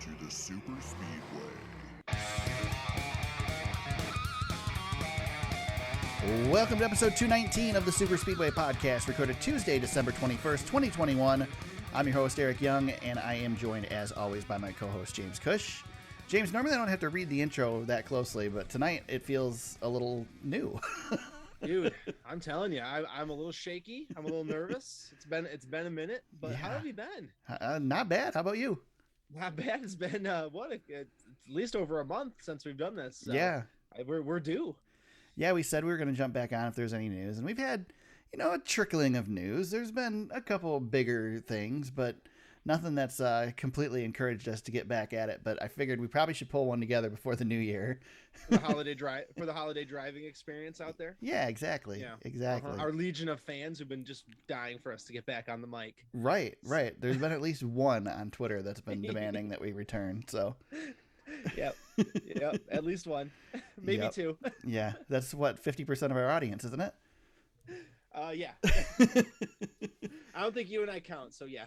to the Super Speedway. Welcome to episode 219 of the Super Speedway podcast, recorded Tuesday, December 21st, 2021. I'm your host, Eric Young, and I am joined, as always, by my co-host, James Cush. James, normally I don't have to read the intro that closely, but tonight it feels a little new. Dude, I'm telling you, I'm a little shaky. I'm a little nervous. It's been a minute, but how have you been? Not bad. How about you? Not bad. It's been at least over a month since we've done this. So Yeah. We're due. Yeah, we said we were going to jump back on if there's any news, and we've had, a trickling of news. There's been a couple bigger things, but nothing that's completely encouraged us to get back at it. But I figured we probably should pull one together before the new year. The holiday driving experience out there. Yeah, exactly. Yeah. Exactly. Our legion of fans who've been just dying for us to get back on the mic. Right. There's been at least one on Twitter that's been demanding that we return. So. Yep. At least one, maybe two. Yeah, that's what 50% of our audience, isn't it? Yeah. I don't think you and I count, so yeah.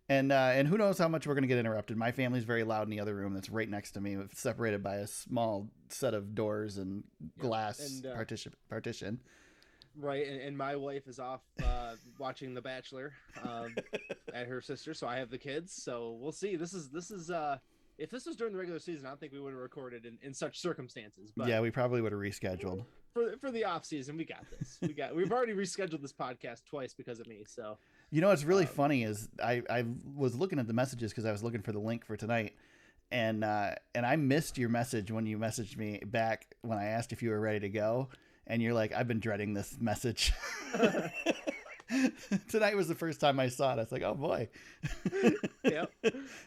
And who knows how much we're going to get interrupted. My family's very loud in the other room that's right next to me, separated by a small set of doors and glass partition. Right, and my wife is off watching The Bachelor at her sister, so I have the kids. So we'll see. This is if this was during the regular season, I don't think we would have recorded in such circumstances. But yeah, we probably would have rescheduled. For the off season, we got this. We've already rescheduled this podcast twice because of me. So what's really funny is I was looking at the messages because I was looking for the link for tonight, and I missed your message when you messaged me back when I asked if you were ready to go, and you're like, I've been dreading this message. Tonight was the first time I saw it. I was like, oh boy. Yep.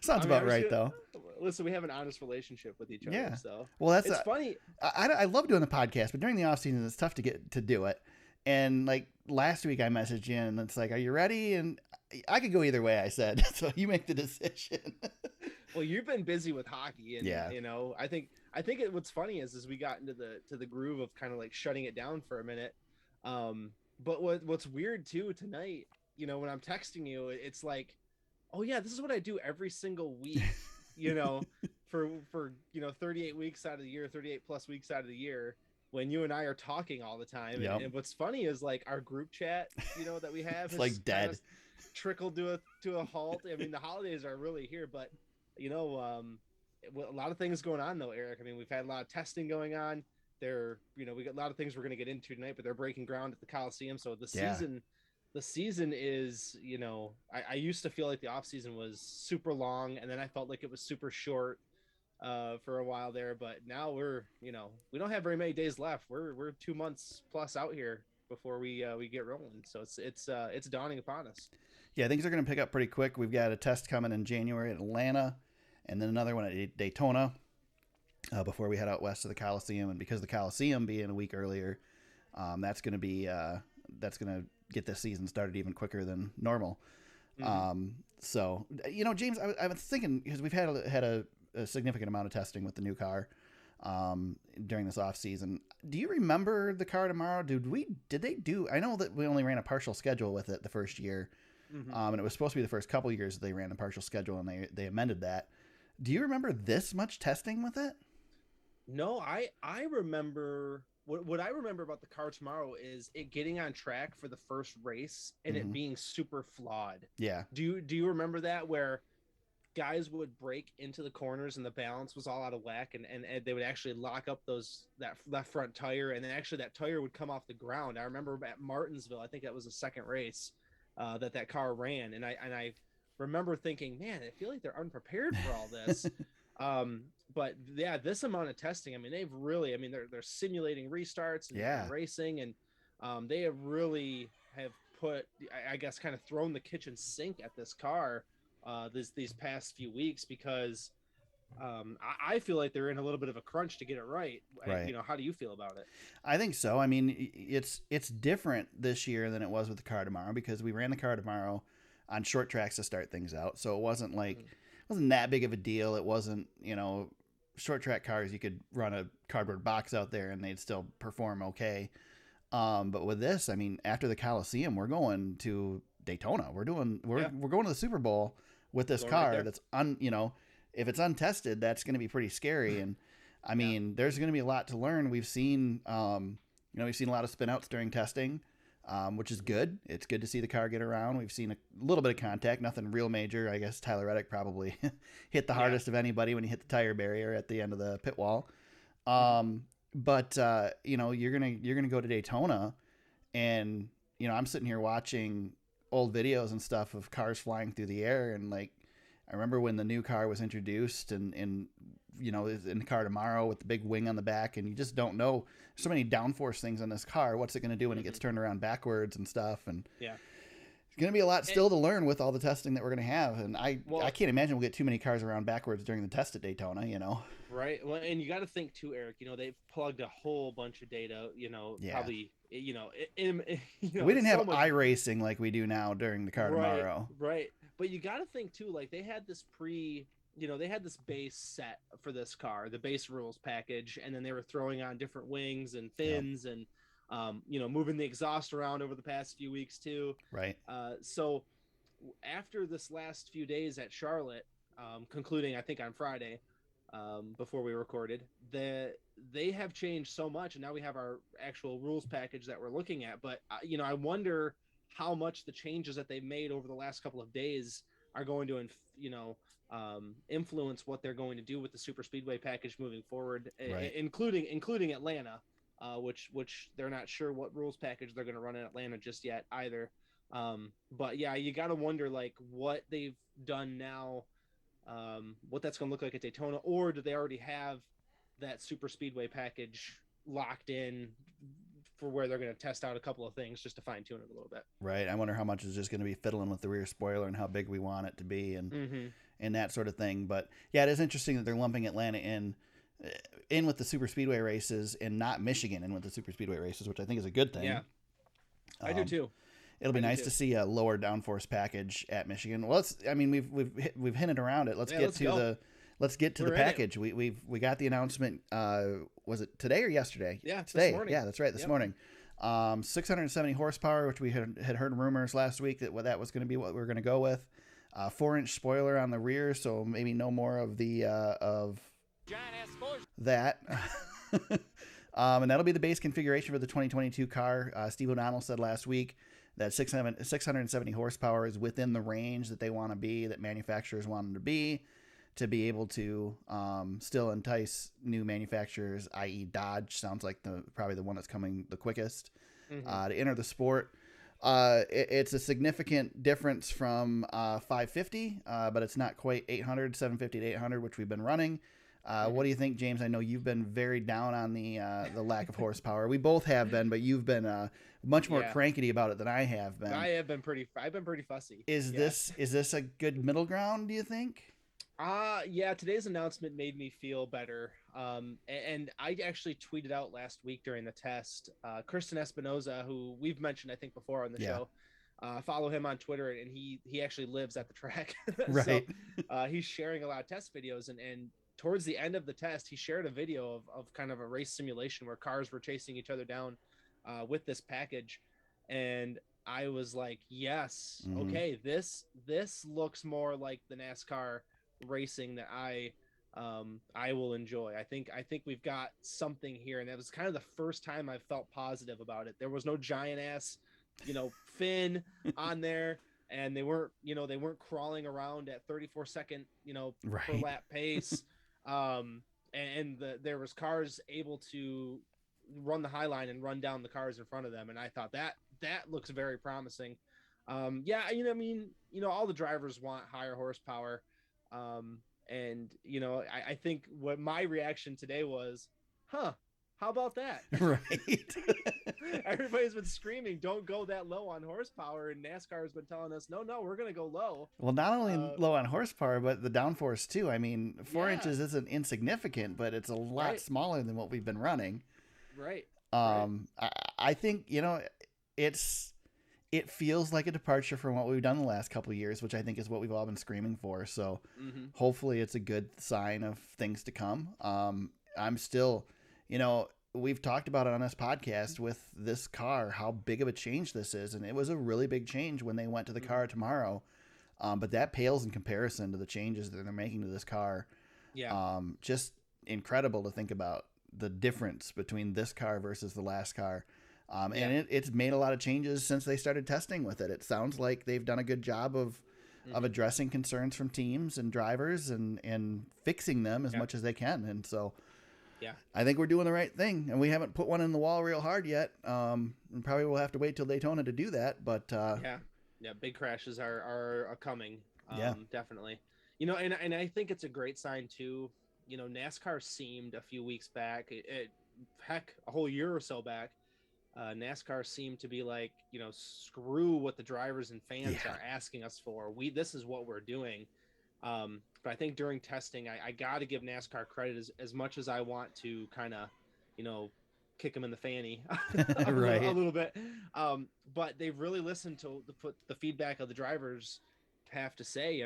Sounds about right, though. Listen, we have an honest relationship with each other. Yeah. So well, it's funny. I love doing the podcast, but during the off season, it's tough to get to do it. And like last week, I messaged you, and it's like, "Are you ready?" And I could go either way. I said, so you make the decision. Well, you've been busy with hockey, and yeah. I think what's funny is we got into the groove of kind of like shutting it down for a minute. But what's weird too tonight, when I'm texting you, it's like, oh yeah, this is what I do every single week, for 38 weeks out of the year, 38 plus weeks out of the year, when you and I are talking all the time. Yep. And what's funny is like our group chat, that we have it's like dead, trickled to a halt. I mean, the holidays are really here, but a lot of things going on though, Eric. I mean, we've had a lot of testing going on. We got a lot of things we're going to get into tonight, but they're breaking ground at the Coliseum. So the season is, I used to feel like the off season was super long, and then I felt like it was super short for a while there. But now we don't have very many days left. We're 2 months plus out here before we get rolling. So it's dawning upon us. Yeah, things are going to pick up pretty quick. We've got a test coming in January at Atlanta, and then another one at Daytona. Before we head out west to the Coliseum, and because the Coliseum being a week earlier, that's going to get this season started even quicker than normal. Mm-hmm. So James, I was thinking, because we've had a significant amount of testing with the new car during this off season. Do you remember the car tomorrow? I know that we only ran a partial schedule with it the first year, mm-hmm. And it was supposed to be the first couple years that they ran a partial schedule, and they amended that. Do you remember this much testing with it? No, I remember what I remember about the car tomorrow is it getting on track for the first race and mm-hmm. it being super flawed. Yeah. Do you remember that, where guys would break into the corners and the balance was all out of whack, and they would actually lock up that left front tire, and then actually that tire would come off the ground. I remember at Martinsville, I think that was the second race that car ran, and I remember thinking, man, I feel like they're unprepared for all this. But yeah, this amount of testing, I mean, they're simulating restarts and racing, and they have really put, I guess, kind of thrown the kitchen sink at this car these past few weeks, because I feel like they're in a little bit of a crunch to get it right. Right. How do you feel about it? I think so. I mean, it's different this year than it was with the car tomorrow, because we ran the car tomorrow on short tracks to start things out. So it wasn't like, it wasn't that big of a deal. It wasn't, short track cars, you could run a cardboard box out there and they'd still perform okay. But with this, I mean, after the Coliseum, we're going to Daytona. We're going to the Super Bowl with this Going right car there. that's if it's untested, that's going to be pretty scary. And I mean, there's going to be a lot to learn. We've seen, we've seen a lot of spin outs during testing, which is good. It's good to see the car get around. We've seen a little bit of contact, nothing real major. I guess Tyler Reddick probably hit the hardest of anybody when he hit the tire barrier at the end of the pit wall. But you're gonna go to Daytona, and I'm sitting here watching old videos and stuff of cars flying through the air, and like I remember when the new car was introduced, and in the car tomorrow with the big wing on the back, and you just don't know. There's so many downforce things on this car. What's it going to do when it gets turned around backwards and stuff? And it's going to be a lot still to learn with all the testing that we're going to have. And I can't imagine we'll get too many cars around backwards during the test at Daytona. Right. Well, and you got to think too, Eric. They've plugged a whole bunch of data. Probably. We didn't have iRacing like we do now during the car tomorrow. Right. But you got to think too. Like they had this they had this base set for this car, the base rules package, and then they were throwing on different wings and fins and moving the exhaust around over the past few weeks too. Right. So after this last few days at Charlotte, concluding I think on Friday, before we recorded, they have changed so much, and now we have our actual rules package that we're looking at. But I wonder how much the changes that they've made over the last couple of days are going to influence what they're going to do with the super speedway package moving forward, right. including Atlanta, which they're not sure what rules package they're going to run in Atlanta just yet either. But yeah, you got to wonder like what they've done now, what that's going to look like at Daytona, or do they already have that super speedway package locked in for where they're going to test out a couple of things just to fine tune it a little bit. Right. I wonder how much is just going to be fiddling with the rear spoiler and how big we want it to be and that sort of thing. But yeah, it is interesting that they're lumping Atlanta in with the super speedway races and not Michigan in with the super speedway races, which I think is a good thing. Yeah, I do too. It'll be nice to see a lower downforce package at Michigan. Well, we've hinted around it. Let's get to the package. We got the announcement. Was it today or yesterday? Yeah, today. This morning. Yeah, that's right. This morning. 670 horsepower, which we had heard rumors last week that that was going to be what we were going to go with. 4-inch spoiler on the rear, so maybe no more of the of that. And that'll be the base configuration for the 2022 car. Steve O'Donnell said last week that 670 horsepower is within the range that they want to be, that manufacturers want them to be able to still entice new manufacturers, i.e. Dodge sounds like probably the one that's coming the quickest to enter the sport. It's a significant difference from 550, but it's not quite 800, 750 to 800, which we've been running. What do you think, James? I know you've been very down on the lack of horsepower. We both have been, but you've been much more crankety about it than I have been. I've been pretty fussy. Is this a good middle ground, do you think? Yeah, today's announcement made me feel better. And I actually tweeted out last week during the test, Kristen Espinoza, who we've mentioned, I think, before on the show. Follow him on Twitter, and he actually lives at the track. Right. So, he's sharing a lot of test videos, and towards the end of the test, he shared a video of kind of a race simulation where cars were chasing each other down with this package. And I was like, yes, okay, this looks more like the NASCAR racing that I will enjoy. I think we've got something here, and that was kind of the first time I felt positive about it. There was no giant ass, fin on there, and they weren't crawling around at 34-second, per lap pace. And there was cars able to run the high line and run down the cars in front of them, and I thought that looks very promising. All the drivers want higher horsepower. And I think what my reaction today was, how about that? Right. Everybody's been screaming, don't go that low on horsepower, and NASCAR has been telling us, no, we're going to go low. Well, not only low on horsepower, but the downforce too. I mean, 4 inches isn't insignificant, but it's a lot smaller than what we've been running. Right. I think, it feels like a departure from what we've done the last couple of years, which I think is what we've all been screaming for. So hopefully it's a good sign of things to come. I'm still, we've talked about it on this podcast with this car, how big of a change this is. And it was a really big change when they went to the car tomorrow. But that pales in comparison to the changes that they're making to this car. Yeah. Just incredible to think about the difference between this car versus the last car. And it's made a lot of changes since they started testing with it. It sounds like they've done a good job of addressing concerns from teams and drivers and fixing them as much as they can. And so I think we're doing the right thing, and we haven't put one in the wall real hard yet. And probably we'll have to wait till Daytona to do that. But big crashes are coming. Yeah. Definitely. You know, and I think it's a great sign too. You know, NASCAR seemed a few weeks back, heck, a whole year or so back, NASCAR seemed to be like, you know, screw what the drivers and fans are asking us for. This is what we're doing. But I think during testing, I got to give NASCAR credit as much as I want to kind of, you know, kick them in the fanny a little bit. But they've really listened to the feedback of the drivers have to say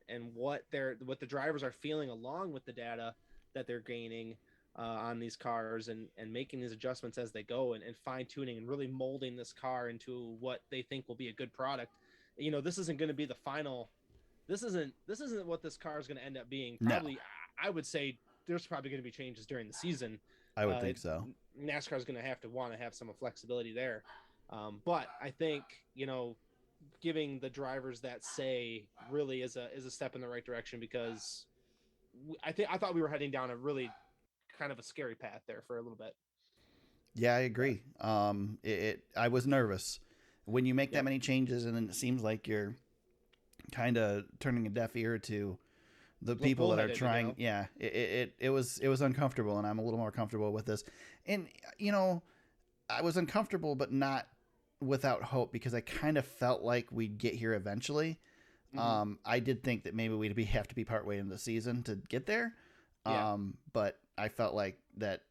and what the drivers are feeling along with the data that they're gaining on these cars and making these adjustments as they go and fine tuning and really molding this car into what they think will be a good product. You know, this isn't going to be the final. This isn't what this car is going to end up being. Probably, no. I would say there's probably going to be changes during the season. I would think so. NASCAR is going to want to have some flexibility there. But I think, you know, giving the drivers that say really is a step in the right direction, because I thought we were heading down a really kind of a scary path there for a little bit. Yeah, I agree. I was nervous when you make that many changes, and then it seems like you're kind of turning a deaf ear to the people that are trying. You know? Yeah, it was uncomfortable, and I'm a little more comfortable with this. And you know, I was uncomfortable, but not without hope, because I kind of felt like we'd get here eventually. Mm-hmm. I did think that maybe we'd have to be partway into the season to get there. But I felt like that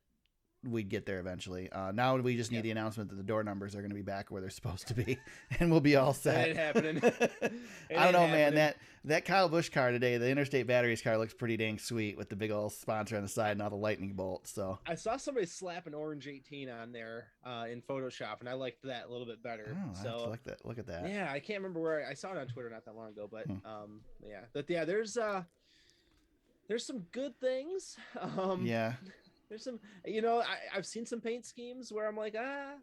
we'd get there eventually. Now we just need the announcement that the door numbers are going to be back where they're supposed to be, and we'll be all set. That ain't happening. I don't know, man. That Kyle Busch car today, the Interstate Batteries car, looks pretty dang sweet with the big old sponsor on the side and all the lightning bolts. So I saw somebody slap an orange 18 on there in Photoshop, and I liked that a little bit better. Oh, so look at that. Yeah, I can't remember where I saw it on Twitter not that long ago, but there's some good things. There's some, you know, I've seen some paint schemes where I'm like,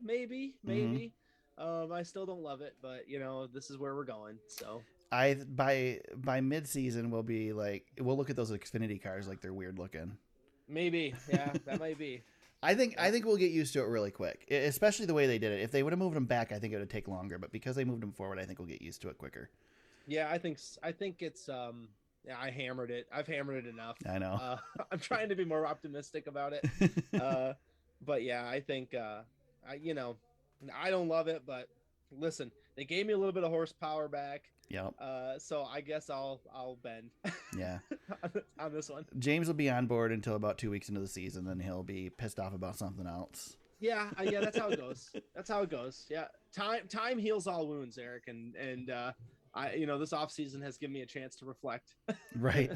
maybe. Mm-hmm. I still don't love it, but you know, this is where we're going. So by mid-season we'll look at those Xfinity cars like they're weird looking. Maybe, yeah, that might be. I think we'll get used to it really quick, especially the way they did it. If they would have moved them back, I think it would take longer. But because they moved them forward, I think we'll get used to it quicker. Yeah, I think it's yeah, I've hammered it enough. I know. I'm trying to be more optimistic about it. But yeah, I think, I don't love it, but listen, they gave me a little bit of horsepower back. Yep. So I guess I'll bend. Yeah. on this one. James will be on board until about 2 weeks into the season. Then he'll be pissed off about something else. Yeah. That's how it goes. Yeah. Time heals all wounds, Eric. And this offseason has given me a chance to reflect. Right.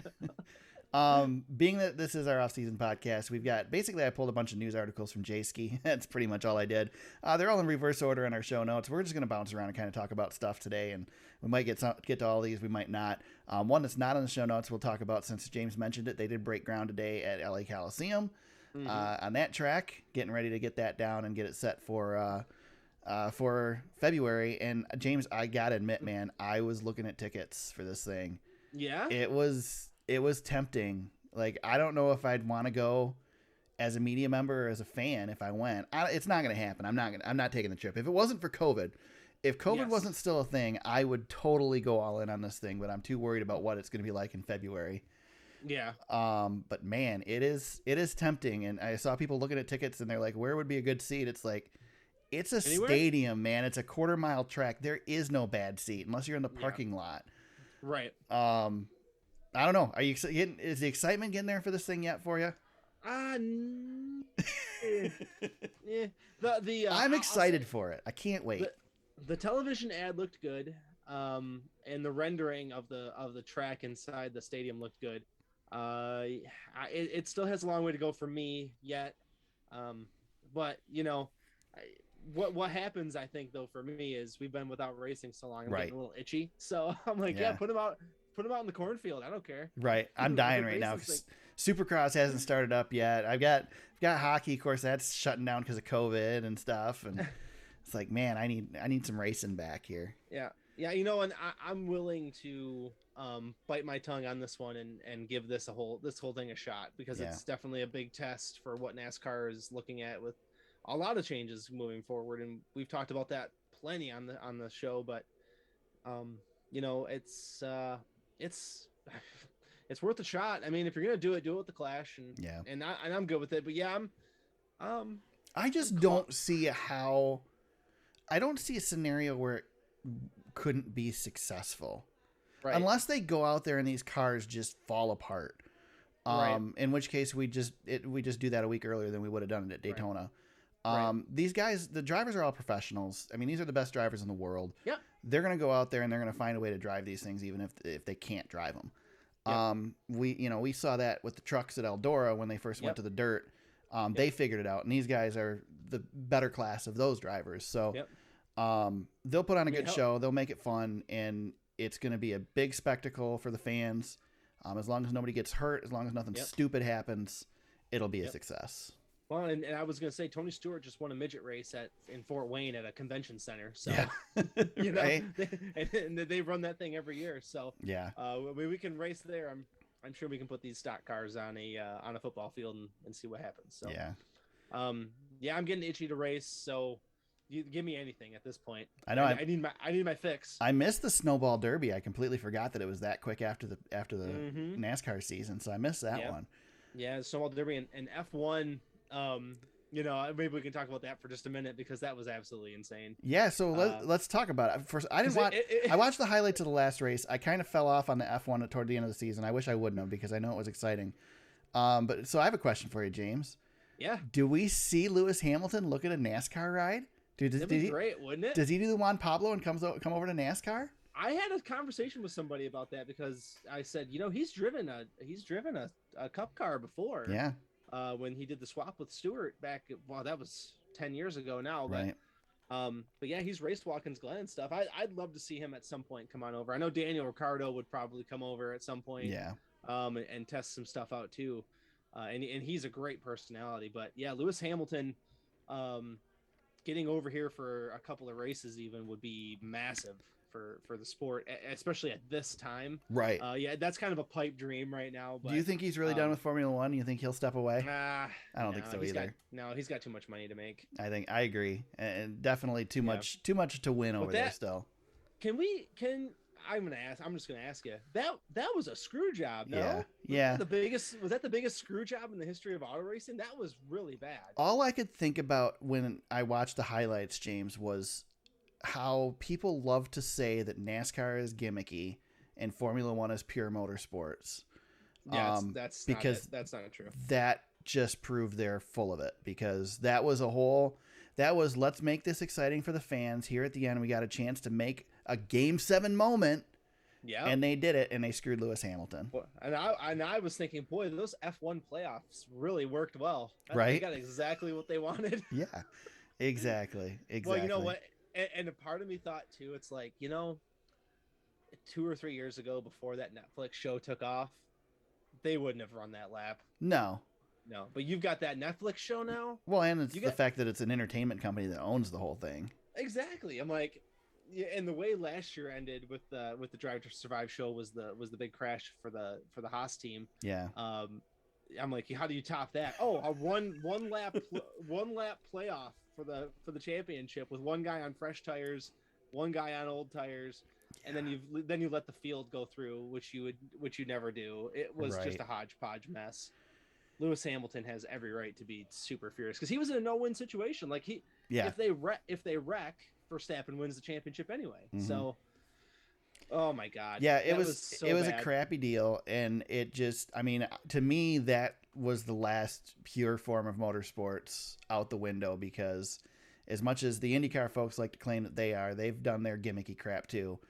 Being that this is our off-season podcast, we've got I pulled a bunch of news articles from J-Ski. That's pretty much all I did. They're all in reverse order in our show notes. We're just going to bounce around and kind of talk about stuff today, and we might get to all these, we might not. One that's not in the show notes we'll talk about, since James mentioned it. They did break ground today at LA Coliseum on that track, getting ready to get that down and get it set for February. And James, I gotta admit, man, I was looking at tickets for this thing. Yeah, it was tempting. Like, I don't know if I'd want to go as a media member or as a fan. If I went, it's not gonna happen. I'm not taking the trip. If it wasn't for COVID, if COVID wasn't still a thing, I would totally go all in on this thing. But I'm too worried about what it's gonna be like in February. Yeah. But man, it is tempting. And I saw people looking at tickets and they're like, where would be a good seat? It's like, it's a stadium, man. It's a quarter-mile track. There is no bad seat unless you're in the parking lot. Right. I don't know. Are you getting? Is the excitement getting there for this thing yet for you? Yeah. I'm excited for it. I can't wait. The television ad looked good. And the rendering of the track inside the stadium looked good. It still has a long way to go for me yet. But you know, what happens, I think, though, for me is we've been without racing so long, I'm Right. getting a little itchy. So I'm like, yeah, put them out in the cornfield. I don't care. Right. I'm dying right now because Supercross hasn't started up yet. I've got hockey, of course, that's shutting down because of COVID and stuff. And it's like, man, I need some racing back here. Yeah. Yeah, you know, and I'm willing to bite my tongue on this one and give this whole thing a shot, because it's definitely a big test for what NASCAR is looking at with a lot of changes moving forward, and we've talked about that plenty on the show. But you know, it's it's worth a shot. I mean, if you're gonna do it with the Clash, and I'm good with it. But yeah, I just don't see how. I don't see a scenario where it couldn't be successful, right? Unless they go out there and these cars just fall apart. Right. In which case we just do that a week earlier than we would have done it at Daytona. Right. These guys, the drivers are all professionals. I mean, these are the best drivers in the world. Yeah. They're going to go out there and they're going to find a way to drive these things, even if they can't drive them. Yep. We saw that with the trucks at Eldora when they first went to the dirt. They figured it out, and these guys are the better class of those drivers. So they'll put on a good show. They'll make it fun, and it's going to be a big spectacle for the fans. As long as nobody gets hurt, as long as nothing stupid happens, it'll be a success. Well, and I was going to say, Tony Stewart just won a midget race in Fort Wayne at a convention center. So, you know, right? and they run that thing every year. So, we can race there. I'm sure we can put these stock cars on a football field and see what happens. So, I'm getting itchy to race. So, you give me anything at this point. I know. I need my fix. I missed the Snowball Derby. I completely forgot that it was that quick after the NASCAR season. So I missed that one. Yeah, Snowball Derby and F1. You know, maybe we can talk about that for just a minute, because that was absolutely insane. Yeah, so let's talk about it. First, I didn't watch. I watched the highlights of the last race. I kind of fell off on the F1 toward the end of the season. I wish I wouldn't have, because I know it was exciting. But so I have a question for you, James. Yeah. Do we see Lewis Hamilton look at a NASCAR ride? Dude, that'd be great, wouldn't it? Does he do the Juan Pablo and come over to NASCAR? I had a conversation with somebody about that, because I said, you know, he's driven a Cup car before. Yeah. When he did the swap with Stewart back, that was 10 years ago now. But, right. But yeah, he's raced Watkins Glen and stuff. I'd love to see him at some point come on over. I know Daniel Ricciardo would probably come over at some point. Yeah. And test some stuff out too. And he's a great personality. But yeah, Lewis Hamilton, getting over here for a couple of races even would be massive for the sport, especially at this time. Right. Yeah, that's kind of a pipe dream right now. But do you think he's really done with Formula One? You think he'll step away? I don't think so either. He's got too much money to make. I agree, and definitely too much to win over there still. I'm just gonna ask you, that was a screw job, no? Yeah. Was that the biggest screw job in the history of auto racing? That was really bad. All I could think about when I watched the highlights, James, was how people love to say that NASCAR is gimmicky and Formula One is pure motorsports. Yeah, that's not true. That just proved they're full of it, because that was let's make this exciting for the fans. Here at the end, we got a chance to make a Game 7 moment. Yeah, and they did it, and they screwed Lewis Hamilton. And I was thinking, boy, those F1 playoffs really worked well. Right, they got exactly what they wanted. Yeah, exactly. Well, you know what? And a part of me thought too, it's like, you know, 2 or 3 years ago, before that Netflix show took off, they wouldn't have run that lap. No, but you've got that Netflix show now. Well, and it's the fact that it's an entertainment company that owns the whole thing. Exactly. I'm like, yeah, and the way last year ended with the Drive to Survive show was the big crash for the Haas team. Yeah. I'm like, how do you top that? Oh, a one lap playoff for the championship, with one guy on fresh tires, one guy on old tires, and then you let the field go through, which you never do. It was just a hodgepodge mess. Lewis Hamilton has every right to be super furious, because he was in a no-win situation. Like if they wreck, Verstappen wins the championship anyway. Mm-hmm. So, oh my God. Yeah, it was a crappy deal, and it just, I mean, to me, that was the last pure form of motorsports out the window, because as much as the IndyCar folks like to claim that they've done their gimmicky crap too.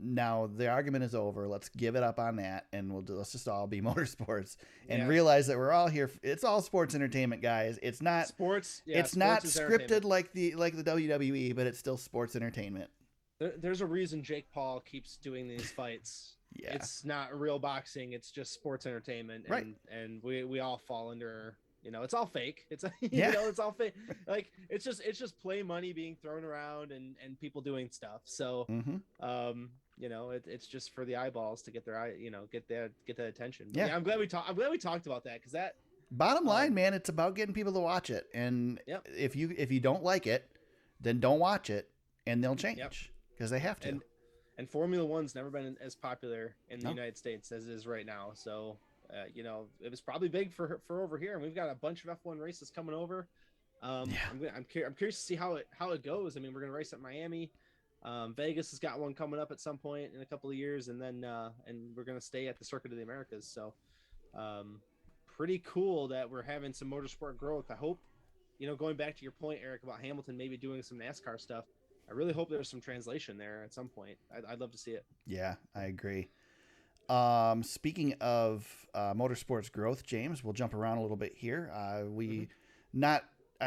now the argument is over. Let's give it up on that, and let's just all be motorsports and Yeah. realize that we're all here. It's all sports entertainment, guys. It's not Sports. Yeah, it's sports not is scripted like the WWE, but it's still sports entertainment. There's a reason Jake Paul keeps doing these fights. Yeah. It's not real boxing. It's just sports entertainment. And, Right. And we all fall under, it's all fake. It's, Yeah. It's all fake. Like, it's just play money being thrown around and people doing stuff. So, Mm-hmm. it's just for the eyeballs to get their get that attention. But Yeah. I'm glad we talked about that. Cause that, Bottom line, man, it's about getting people to watch it. And Yep. if you don't like it, then don't watch it, and they'll change because they have to. And Formula One's never been as popular in the No. United States as it is right now. So, it was probably big for over here, and we've got a bunch of F1 races coming over. I'm curious to see how it goes. I mean, we're gonna race at Miami. Vegas has got one coming up at some point in a couple of years, and then and we're gonna stay at the Circuit of the Americas. So, pretty cool that we're having some motorsport growth. I hope, going back to your point, Eric, about Hamilton maybe doing some NASCAR stuff. I really hope there's some translation there at some point. I'd love to see it. Yeah, I agree. Speaking of motorsports growth, James, we'll jump around a little bit here. I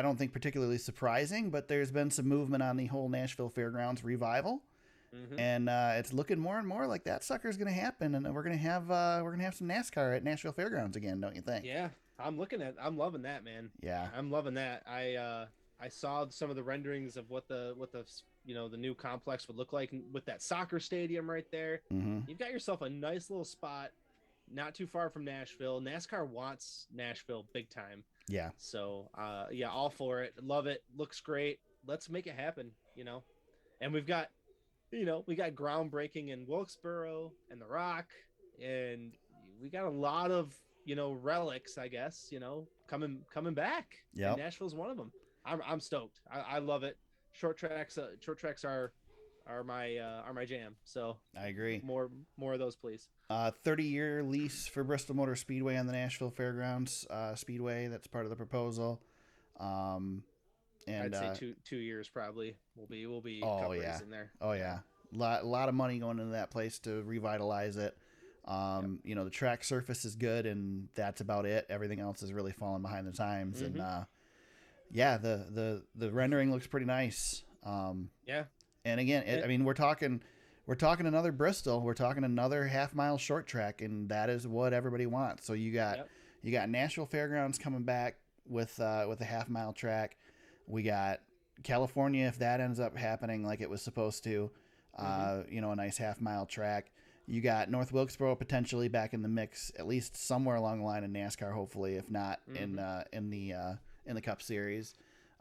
don't think particularly surprising, but there's been some movement on the whole Nashville Fairgrounds revival, and it's looking more and more like that sucker's going to happen, and we're going to have some NASCAR at Nashville Fairgrounds again, don't you think? Yeah, I'm loving that, man. Yeah, I'm loving that. I saw some of the renderings of what the the new complex would look like with that soccer stadium right there. You've got yourself a nice little spot, not too far from Nashville. NASCAR wants Nashville big time. Yeah. So, all for it. Love it. Looks great. Let's make it happen, And we've got, we got groundbreaking in Wilkesboro and The Rock, and we got a lot of, relics, I guess, coming back. Yeah. Nashville's one of them. I'm stoked. I love it. Short tracks are my jam. So I agree. More of those, please. 30-year lease for Bristol Motor Speedway on the Nashville Fairgrounds Speedway. That's part of the proposal. And I'd say 2 years probably will be in there. Oh yeah. Lot of money going into that place to revitalize it. The track surface is good, and that's about it. Everything else is really falling behind the times. And the rendering looks pretty nice. And again, I mean, we're talking another Bristol. We're talking another half-mile short track, and that is what everybody wants. So you got Nashville Fairgrounds coming back with a half-mile track. We got California, if that ends up happening like it was supposed to, a nice half-mile track. You got North Wilkesboro potentially back in the mix, at least somewhere along the line in NASCAR, hopefully, if not in the Cup Series.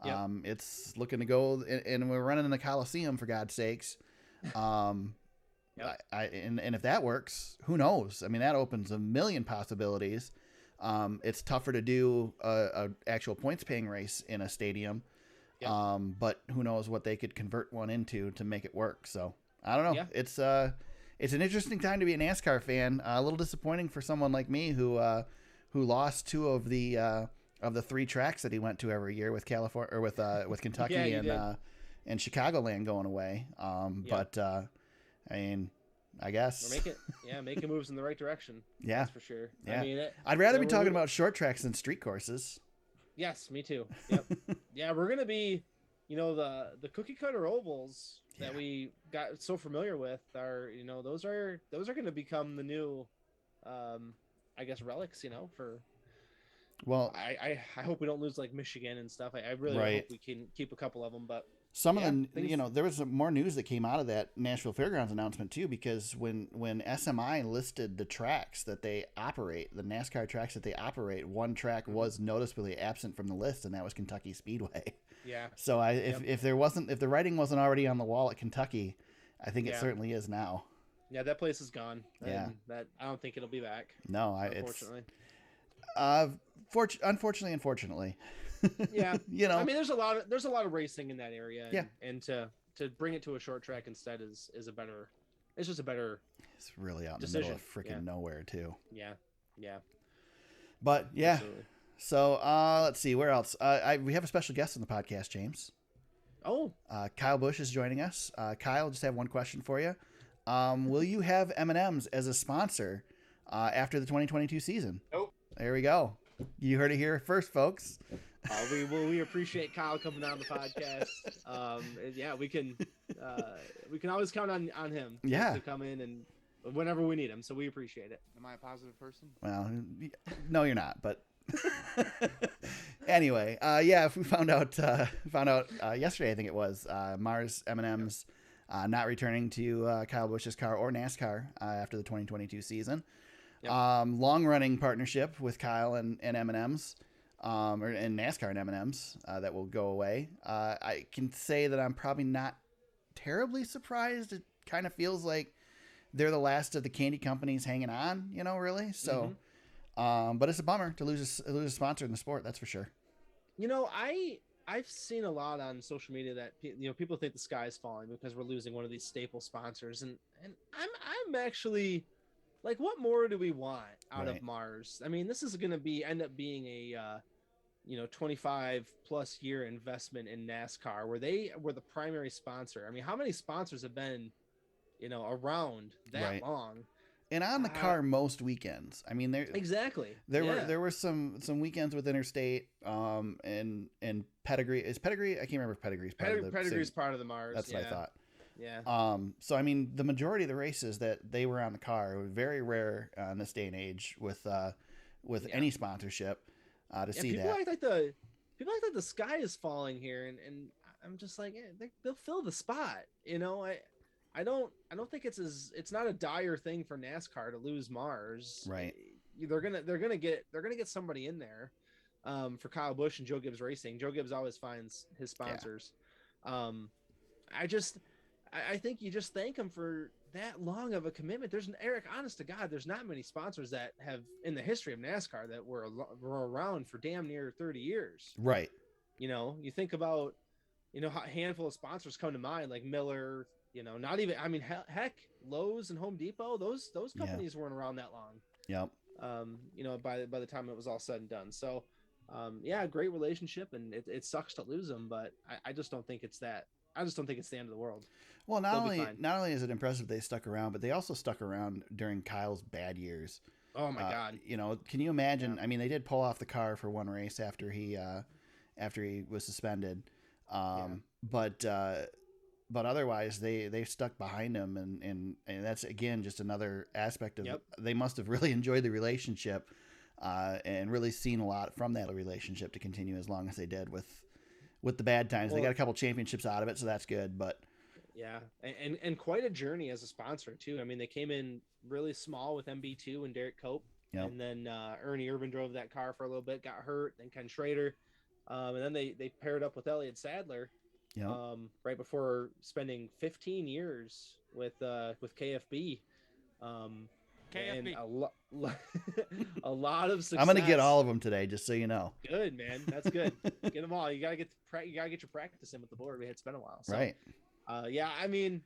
It's looking to go, and we're running in the Coliseum, for God's sakes. And if that works, who knows? I mean, that opens a million possibilities. It's tougher to do a actual points paying race in a stadium. But who knows what they could convert one into to make it work. So I don't know. It's an interesting time to be a NASCAR fan. A little disappointing for someone like me who lost two of the 3 tracks that he went to every year with California or with Kentucky and Chicagoland going away. But I mean, I guess we're making moves in the right direction. Yeah, that's for sure. Yeah. I mean, I'd rather be talking about short tracks than street courses. Yes, me too. Yep. Yeah, we're gonna be, the cookie cutter ovals that we got so familiar with are, those are gonna become the new, I guess, relics. For. Well, I hope we don't lose like Michigan and stuff. I really hope we can keep a couple of them. But some of them, there was some more news that came out of that Nashville Fairgrounds announcement too, because when SMI listed the tracks that they operate, the NASCAR tracks that they operate, one track was noticeably absent from the list, and that was Kentucky Speedway. Yeah. So if the writing wasn't already on the wall at Kentucky, I think it certainly is now. Yeah, that place is gone. Yeah. That I don't think it'll be back. No, unfortunately. Unfortunately. Yeah. I mean, there's a lot of racing in that area. And to bring it to a short track instead is a better. It's just a better. It's really out in decision. the middle of freaking nowhere too. Yeah. Yeah. But yeah. Absolutely. So let's see where else. We have a special guest on the podcast, James. Oh. Kyle Busch is joining us. Kyle, just have one question for you. Will you have M&M's as a sponsor after the 2022 season? Nope. There we go. You heard it here first, folks. We appreciate Kyle coming on the podcast. Yeah, we can always count on him. To come in and whenever we need him. So we appreciate it. Am I a positive person? Well, no, you're not. But anyway, if we found out yesterday, I think it was Mars M&M's not returning to Kyle Busch's car or NASCAR after the 2022 season. Yep. Long running partnership with Kyle and M&M's. And NASCAR and M&M's that will go away. I can say that I'm probably not terribly surprised. It kind of feels like they're the last of the candy companies hanging on, really. So, but it's a bummer to lose a sponsor in the sport. That's for sure. I've seen a lot on social media that people think the sky is falling because we're losing one of these staple sponsors, and I'm actually like, what more do we want out of Mars? I mean, this is going to end up being a 25 plus year investment in NASCAR where they were the primary sponsor. I mean, how many sponsors have been, around that long and on the car most weekends? I mean, there were some weekends with Interstate, and Pedigree. Is Pedigree? I can't remember if Pedigree's part of the Mars. That's what I thought. Yeah. So I mean, the majority of the races that they were on the car were very rare in this day and age with any sponsorship. To see people that. People act like the sky is falling here, and I'm just like, they'll fill the spot. I don't think it's not a dire thing for NASCAR to lose Mars. Right. They're gonna get somebody in there, for Kyle Busch and Joe Gibbs Racing. Joe Gibbs always finds his sponsors. Yeah. I think you just thank him for that long of a commitment. Eric, honest to God, there's not many sponsors that have in the history of NASCAR that were around for damn near 30 years. Right. You think about, a handful of sponsors come to mind, like Miller, not even, I mean, heck, Lowe's and Home Depot, those companies weren't around that long. Yep. By the time it was all said and done. So, great relationship, and it sucks to lose them, but I just don't think it's that. I just don't think it's the end of the world. Well, not only is it impressive they stuck around, but they also stuck around during Kyle's bad years. Oh my God! Can you imagine? Yeah. I mean, they did pull off the car for one race after he was suspended, but otherwise they stuck behind him, and that's again just another aspect of they must have really enjoyed the relationship, and really seen a lot from that relationship to continue as long as they did with the bad times. They got a couple championships out of it, so that's good. But yeah, and quite a journey as a sponsor too. I mean, they came in really small with MB2 and Derek Cope, and then Ernie Irvin drove that car for a little bit, got hurt. Then Ken Schrader, and then they paired up with Elliott Sadler, right before spending 15 years with KFB. KFB. And a lot of success. I'm going to get all of them today, just so you know. Good, man. That's good. Get them all. You gotta get your practice in with the board. It's been a while. So, right. I mean,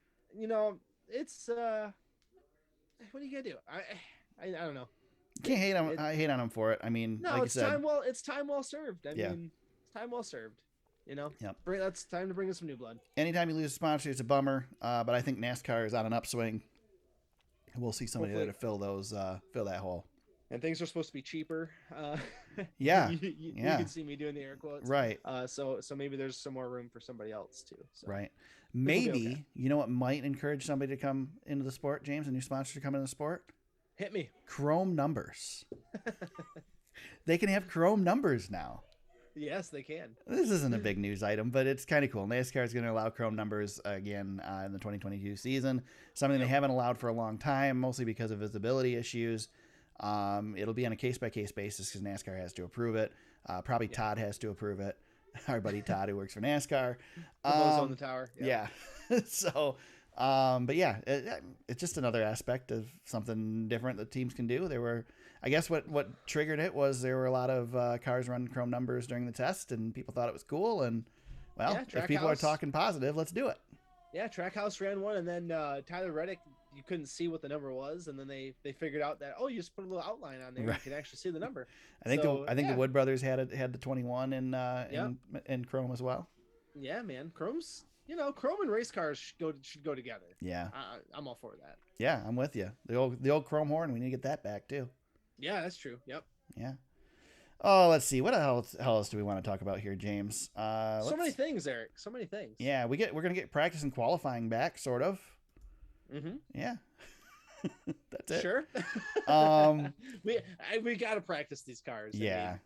it's what are you gonna do? I don't know. Can't hate on. I hate on him for it. I mean, no, like it's you said, it's time well served. I mean, it's time well served. Yep. That's time to bring in some new blood. Anytime you lose a sponsor, it's a bummer. But I think NASCAR is on an upswing. We'll see somebody there to fill that hole. And things are supposed to be cheaper. Yeah. You can see me doing the air quotes. Right. So maybe there's some more room for somebody else too. So. Right. Maybe, okay. You know what might encourage somebody to come into the sport, James, a new sponsor to come into the sport? Hit me. Chrome numbers. They can have chrome numbers now. Yes, they can. This isn't a big news item, but it's kind of cool. NASCAR is going to allow chrome numbers again in the 2022 season, something they haven't allowed for a long time, mostly because of visibility issues. It'll be on a case-by-case basis because NASCAR has to approve it. Probably Todd has to approve it. Our buddy Todd, who works for NASCAR. On the tower. Yeah. So, but yeah, it's just another aspect of something different that teams can do. There were, I guess what triggered it was there were a lot of cars running chrome numbers during the test, and people thought it was cool. And, well, if people are talking positive, let's do it. Yeah, Trackhouse ran one, and then Tyler Reddick, you couldn't see what the number was, and then they figured out that, you just put a little outline on there, you can actually see the number. I think the Wood Brothers had the 21 in chrome as well. Yeah, man, chrome's Chrome and race cars should go together. Yeah. I'm all for that. Yeah, I'm with you. The old chrome horn, we need to get that back too. Yeah, that's true. Yep. Yeah. Oh, let's see. What else do we want to talk about here, James? So many things, Eric. So many things. Yeah, we're gonna get practice and qualifying back, sort of. Mm-hmm. Yeah. That's it. Sure. We got to practice these cars. Yeah. I mean,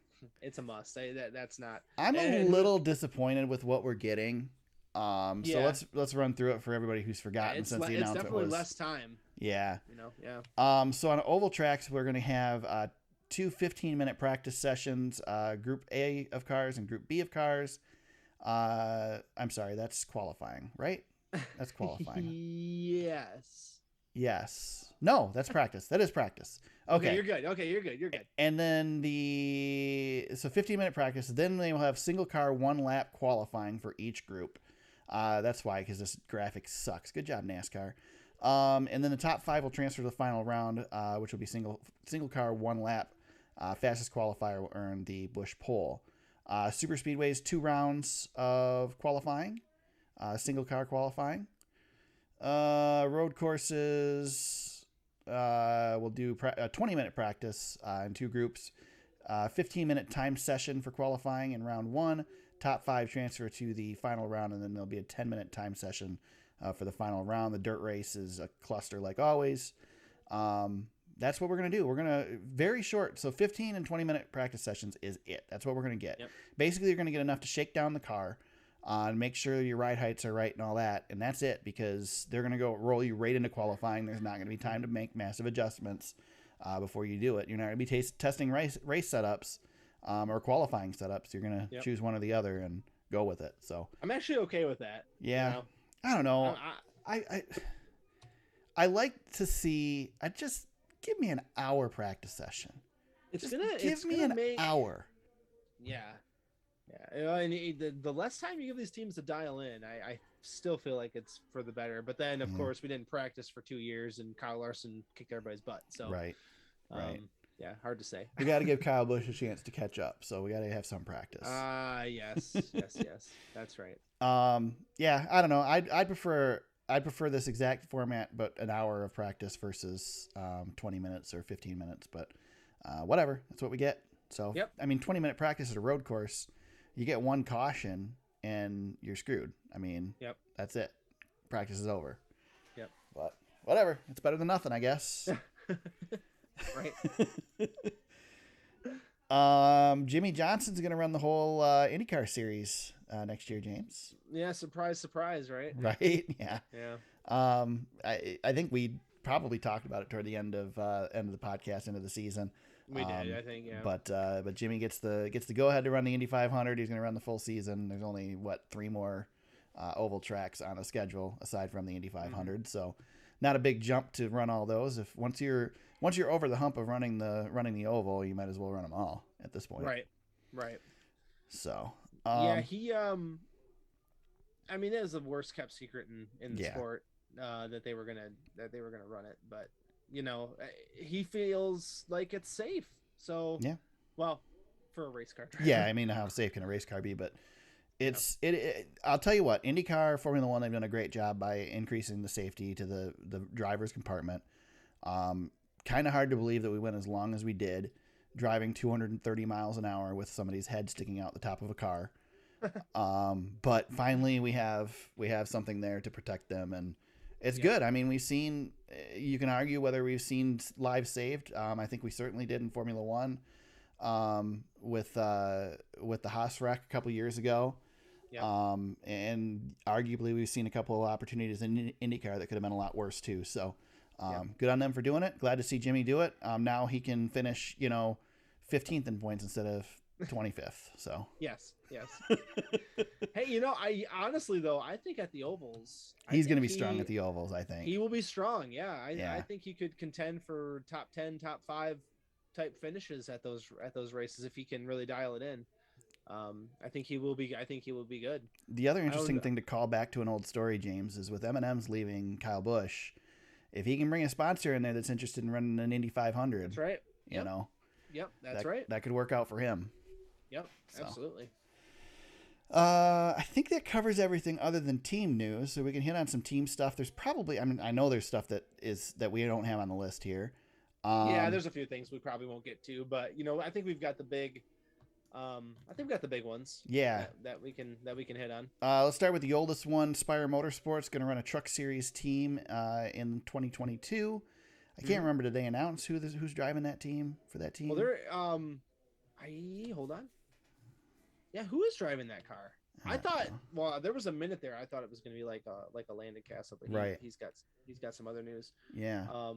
it's a must. That's not. I'm a little disappointed with what we're getting. So let's run through it for everybody who's forgotten since the announcement was. It's definitely less time. Yeah. Yeah. So on oval tracks, we're gonna have two 15-minute practice sessions, Group A of cars and Group B of cars. I'm sorry, that's qualifying, right? That's qualifying. Yes. No, that's practice. That is practice. Okay. You're good. Okay, you're good. And then 15-minute practice. Then they will have single car 1 lap qualifying for each group. That's why, because this graphic sucks. Good job, NASCAR. And then the top 5 will transfer to the final round, which will be single car 1 lap. Fastest qualifier will earn the Busch pole. Super speedways 2 rounds of qualifying, single car qualifying. Road courses, we'll do a 20-minute practice in 2 groups. 15-minute time session for qualifying in round 1. Top 5 transfer to the final round, and then there'll be a 10-minute time session for the final round. The dirt race is a cluster like always. That's what we're going to do. We're going to very short. So 15 and 20-minute practice sessions is it. That's what we're going to get. Yep. Basically, you're going to get enough to shake down the car and make sure your ride heights are right and all that. And that's it, because they're going to go roll you right into qualifying. There's not going to be time to make massive adjustments before you do it. You're not going to be testing race setups or qualifying setups. You're going to choose one or the other and go with it. So I'm actually okay with that. Yeah. I don't know. I like to see. Give me an hour practice session. Give me an hour. Yeah. And the less time you give these teams to dial in, I still feel like it's for the better. But then, of course, we didn't practice for 2 years, and Kyle Larson kicked everybody's butt. So right. Yeah, hard to say. We got to give Kyle Busch a chance to catch up, so we got to have some practice. Yes, that's right. Yeah, I don't know. I'd prefer this exact format, but an hour of practice versus 20 minutes or 15 minutes. But whatever, that's what we get. So, I mean, 20-minute practice at a road course, you get 1 caution and you're screwed. I mean, that's it. Practice is over. Yep. But whatever, it's better than nothing, I guess. Right. Jimmy Johnson's going to run the whole IndyCar series next year, James. Yeah, surprise, right? Right. Yeah. Yeah. I think we probably talked about it toward the end of the podcast, end of the season. We did, I think, yeah. But Jimmy gets the go ahead to run the Indy 500. He's going to run the full season. There's only 3 more oval tracks on the schedule aside from the Indy 500. Mm-hmm. So not a big jump to run all those. If once you're over the hump of running the oval, you might as well run them all at this point. Right. So he I mean, it was the worst kept secret in the sport that they were gonna run it, but he feels like it's safe. So well, for a race car driver. Yeah, I mean, how safe can a race car be? But it's I'll tell you what, IndyCar, Formula One, they've done a great job by increasing the safety to the driver's compartment. Kind of hard to believe that we went as long as we did, driving 230 miles an hour with somebody's head sticking out the top of a car. But finally we have something there to protect them, and it's good. I mean, you can argue whether we've seen lives saved. I think we certainly did in Formula One, with the Haas wreck a couple years ago. And arguably we've seen a couple of opportunities in IndyCar that could have been a lot worse too. So, good on them for doing it. Glad to see Jimmy do it. Now he can finish, 15th in points instead of 25th. So yes. Hey, I honestly though, I think at the ovals, he's going to be strong at the ovals. I think he will be strong. Yeah. I think he could contend for top 10, top 5 type finishes at those races if he can really dial it in. I think he will be good. The other interesting thing to call back to an old story, James, is with M&M's leaving Kyle Busch, if he can bring a sponsor in there that's interested in running an Indy 500, that's right. Yep, that's right. That could work out for him. Yep, absolutely. I think that covers everything other than team news, so we can hit on some team stuff. There's probably, I mean, I know there's stuff that we don't have on the list here. Yeah, Um, there's a few things we probably won't get to, but I think we've got the big. I think we got the big ones yeah. that we can hit on. Let's start with the oldest one. Spire Motorsports going to run a Truck Series team in 2022. I can't Mhm. remember. Did they announce who's driving that team for that Well, team? there. I hold on. Yeah, who is driving that car? I I don't thought. know. Well, there was a minute there. I thought it was going to be like a Landon Castle, but Right. he's got some other news. Yeah.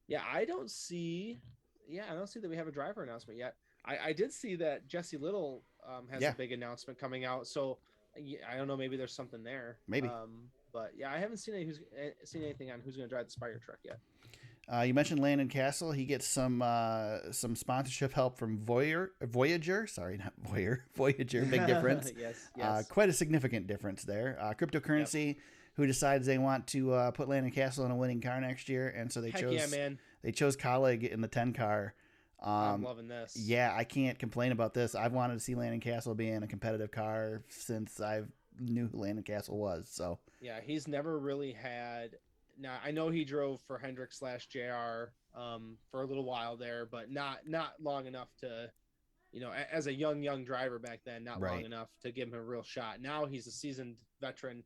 Yeah, I don't see. Yeah, I don't see that we have a driver announcement yet. I did see that Jesse Little has Yeah. a big announcement coming out, so yeah, I don't know. Maybe there's something there. Maybe. But yeah, I haven't seen anything on who's going to drive the Spire truck yet. You mentioned Landon Castle. He gets some sponsorship help from Voyager. Sorry, not Voyager. Voyager. Big difference. Yes. Quite a significant difference there. Cryptocurrency, who decides they want to put Landon Castle in a winning car next year, and so Heck yeah, man. they chose Colleague in the 10 car. I'm loving this. Yeah, I can't complain about this. I've wanted to see Landon Castle be in a competitive car since I knew who Landon Castle was. So Yeah, he's never really had. Now I know he drove for Hendrick / JR for a little while there, but not long enough to, as a young driver back then, not long Right. enough to give him a real shot. Now he's a seasoned veteran.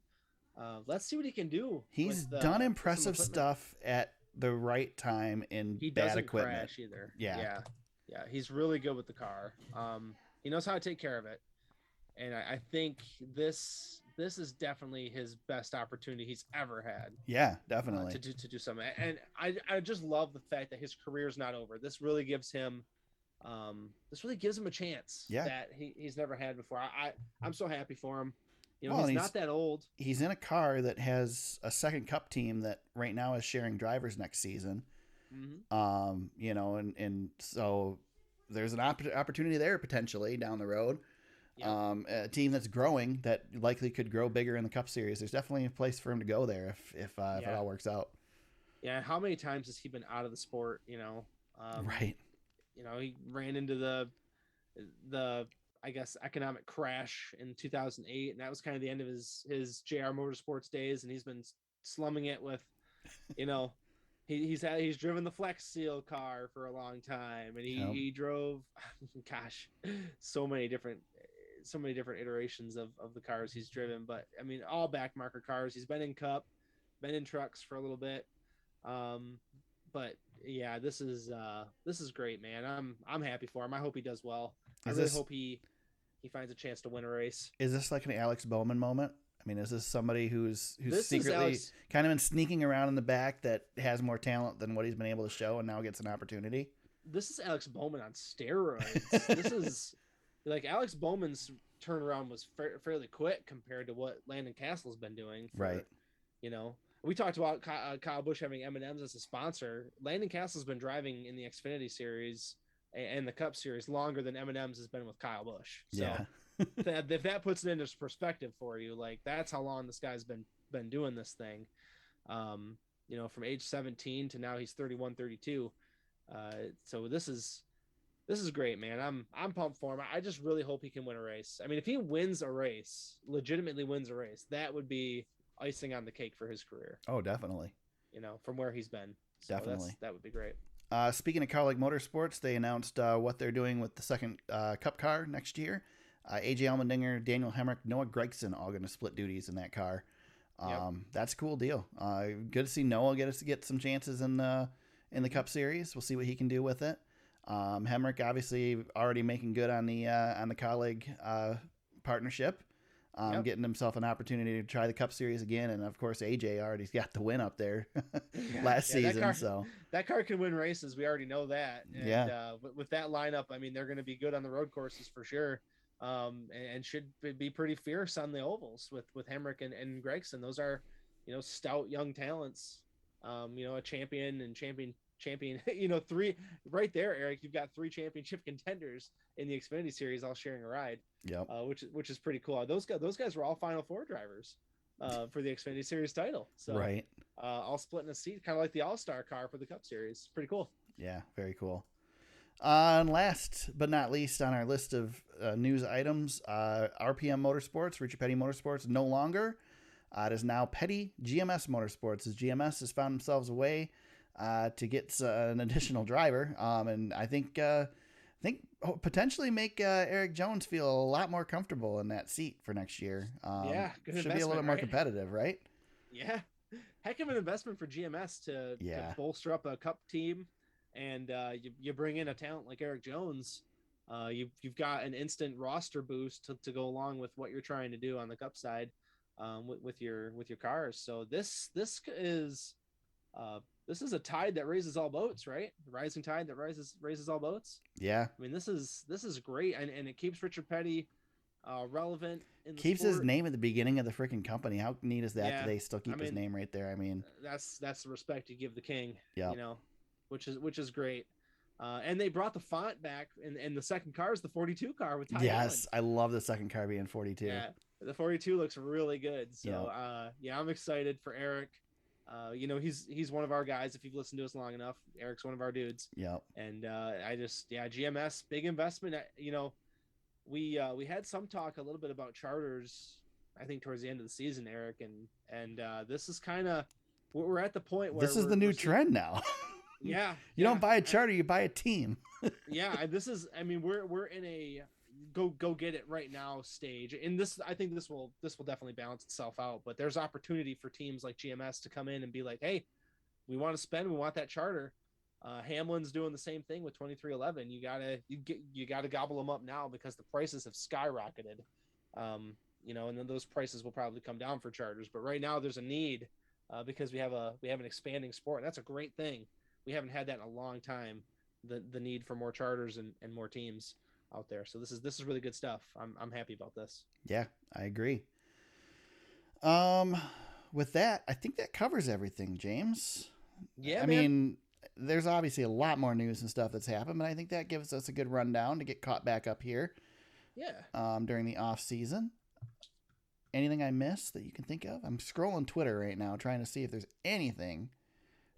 Let's see what he can do. he's with, done some impressive equipment. stuff at the right time in He bad doesn't equipment. crash either. Yeah. Yeah. He's really good with the car. He knows how to take care of it, and I think this is definitely his best opportunity he's ever had Yeah, definitely. to do something. And I just love the fact that his career's not over. This really gives him a chance Yeah. that he's never had before. I'm so happy for him. Well, He's not that old. He's in a car that has a second cup team that right now is sharing drivers next season. Mm-hmm. And so there's an opportunity there potentially down the road. Yeah. A team that's growing that likely could grow bigger in the Cup Series. There's definitely a place for him to go there if it all works out. Yeah. How many times has he been out of the sport? Right. He ran into the I guguess economic crash in 2008, and that was kind of the end of his JR Motorsports days, and he's been slumming it with, he's driven the Flex Seal car for a long time, and he drove, gosh, so many different iterations of the cars he's driven, but I mean all back marker cars. He's been in Cup, been in trucks for a little bit, but yeah, this is great, man. I'm happy for him. I hope he does well. I really hope he finds a chance to win a race. Is this like an Alex Bowman moment? I mean, is this somebody who's secretly kind of been sneaking around in the back that has more talent than what he's been able to show and now gets an opportunity? This is Alex Bowman on steroids. This is like Alex Bowman's turnaround was fairly quick compared to what Landon Castle's been doing. Right. We talked about Kyle Busch having M&M's as a sponsor. Landon Castle's been driving in the Xfinity Series and the Cup Series longer than M&M's has been with Kyle Busch. So yeah. if that puts it into perspective for you, like that's how long this guy's been doing this thing. From age 17 to now he's 31, 32. So this is great, man. I'm pumped for him. I just really hope he can win a race. I mean, if he legitimately wins a race, that would be icing on the cake for his career. Oh, definitely. From where he's been. So definitely. That would be great. Speaking of Colleague Motorsports, they announced what they're doing with the second Cup car next year. AJ Allmendinger, Daniel Hemrick, Noah Gragson all going to split duties in that car. That's a cool deal. Good to see Noah get some chances in the Cup Series. We'll see what he can do with it. Hemrick obviously already making good on the Colleague partnership. Getting himself an opportunity to try the Cup Series again, and of course AJ already got the win up there last season. That car can win races. We already know that. And, with that lineup, I mean, they're going to be good on the road courses for sure, and should be pretty fierce on the ovals with Hemrick and Gragson. Those are, stout young talents. A champion and champion. Three right there, Eric. You've got 3 championship contenders in the Xfinity Series all sharing a ride. Yep. Which is pretty cool. Those guys were all Final Four drivers for the Xfinity Series title. So right. All splitting a seat, kind of like the All-Star car for the Cup Series. Pretty cool. Yeah, very cool. And last but not least on our list of news items, RPM Motorsports, Richard Petty Motorsports, no longer. It is now Petty GMS Motorsports, as GMS has found themselves a way to get an additional driver, and I think potentially make Eric Jones feel a lot more comfortable in that seat for next year. Yeah, good should be a little bit more competitive, right? Yeah, heck of an investment for GMS to bolster up a Cup team, and you bring in a talent like Eric Jones. You've got an instant roster boost to go along with what you're trying to do on the Cup side, with your cars. So this is a tide that raises all boats, right? The rising tide that raises all boats. Yeah. I mean, this is great, and it keeps Richard Petty relevant in the keeps sport. His name at the beginning of the freaking company. How neat is that? Yeah. That they still keep his name right there? I mean, that's the respect you give the king. Yeah. You know, which is great. And they brought the font back, and the second car is the 42 car with Ty Yes, Allen. I love the second car being 42. Yeah, the 42 looks really good. So I'm excited for Eric. He's one of our guys. If you've listened to us long enough, Eric's one of our dudes. Yep. And GMS, big investment. We had some talk a little bit about charters, I think towards the end of the season, Eric, and this is kind of, we're at the point where this is the new trend now. Yeah. You don't buy a charter, you buy a team. Yeah, we're in a go get it right now stage, and I think this will definitely balance itself out, but there's opportunity for teams like GMS to come in and be like, hey, we want to spend, we want that charter. Hamlin's doing the same thing with 2311. You gotta gobble them up now because the prices have skyrocketed. And then those prices will probably come down for charters, but right now there's a need because we have an expanding sport, and that's a great thing. We haven't had that in a long time, the need for more charters and more teams out there. So this is really good stuff. I'm happy about this. Yeah, I agree. With that, I think that covers everything, James. Yeah, I mean, there's obviously a lot more news and stuff that's happened, but I think that gives us a good rundown to get caught back up here. Yeah. During the off season. Anything I missed that you can think of? I'm scrolling Twitter right now trying to see if there's anything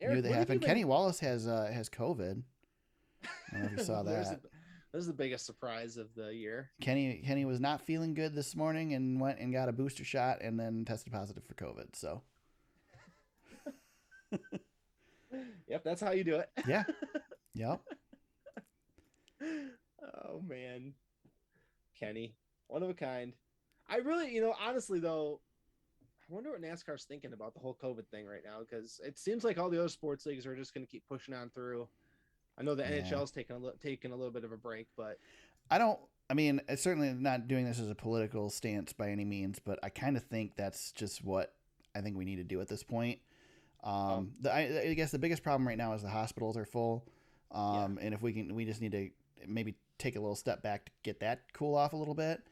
new that happened. Kenny Wallace has COVID. I don't know if you saw that. This is the biggest surprise of the year. Kenny was not feeling good this morning and went and got a booster shot and then tested positive for COVID. So. Yep, that's how you do it. Yeah. Yep. Oh man, Kenny, one of a kind. I really, honestly though, I wonder what NASCAR's thinking about the whole COVID thing right now, because it seems like all the other sports leagues are just going to keep pushing on through. I know the NHL's taking a little bit of a break, but it's certainly not doing this as a political stance by any means, but I kind of think that's just what I think we need to do at this point. I guess the biggest problem right now is the hospitals are full. And if we just need to maybe take a little step back to get that cool off a little bit.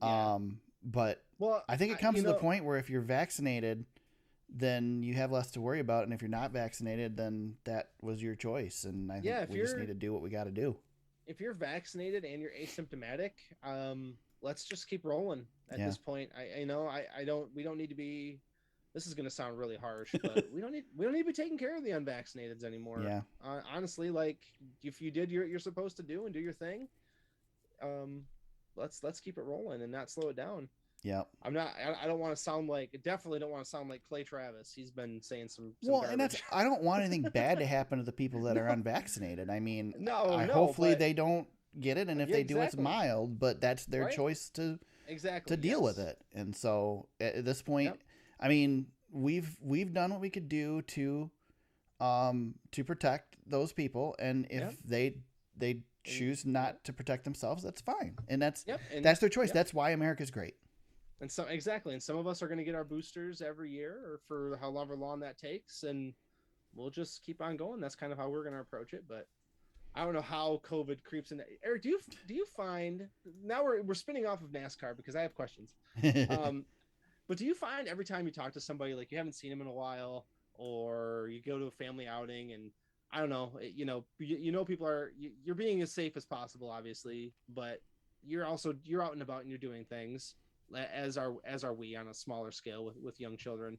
Yeah. But I think it comes to the point where if you're vaccinated, then you have less to worry about. And if you're not vaccinated, then that was your choice. And I think we just need to do what we got to do. If you're vaccinated and you're asymptomatic, let's just keep rolling at this point. We don't need to be, this is going to sound really harsh, but we don't need to be taking care of the unvaccinateds anymore. Yeah. Honestly, like if you did you're supposed to do and do your thing, let's keep it rolling and not slow it down. Yeah. I don't want to sound like, definitely don't want to sound like Clay Travis. He's been saying some garbage. And I don't want anything bad to happen to the people that are unvaccinated. I mean, hopefully they don't get it. And if they do, it's mild, but that's their choice to deal with it. And so at this point, I mean, we've done what we could do to protect those people. And if they choose not to protect themselves, that's fine. And that's their choice. That's why America's great. And so and some of us are going to get our boosters every year or for however long that takes, and we'll just keep on going. That's kind of how we're going to approach it. But I don't know how COVID creeps in. Eric, do you find, now we're spinning off of NASCAR because I have questions. But do you find every time you talk to somebody, like you haven't seen them in a while, or you go to a family outing and I don't know, people you're being as safe as possible, obviously, but you're out and about and you're doing things, as are we on a smaller scale with young children.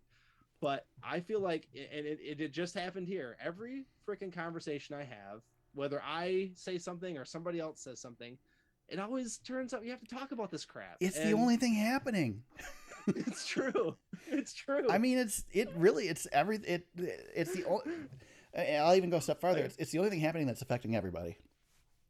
But I feel like, and it just happened here, every freaking conversation I have, whether I say something or somebody else says something, it always turns out you have to talk about this crap. It's the only thing happening. It's true. It's true. I mean, it's the only. I'll even go a step farther. It's the only thing happening that's affecting everybody.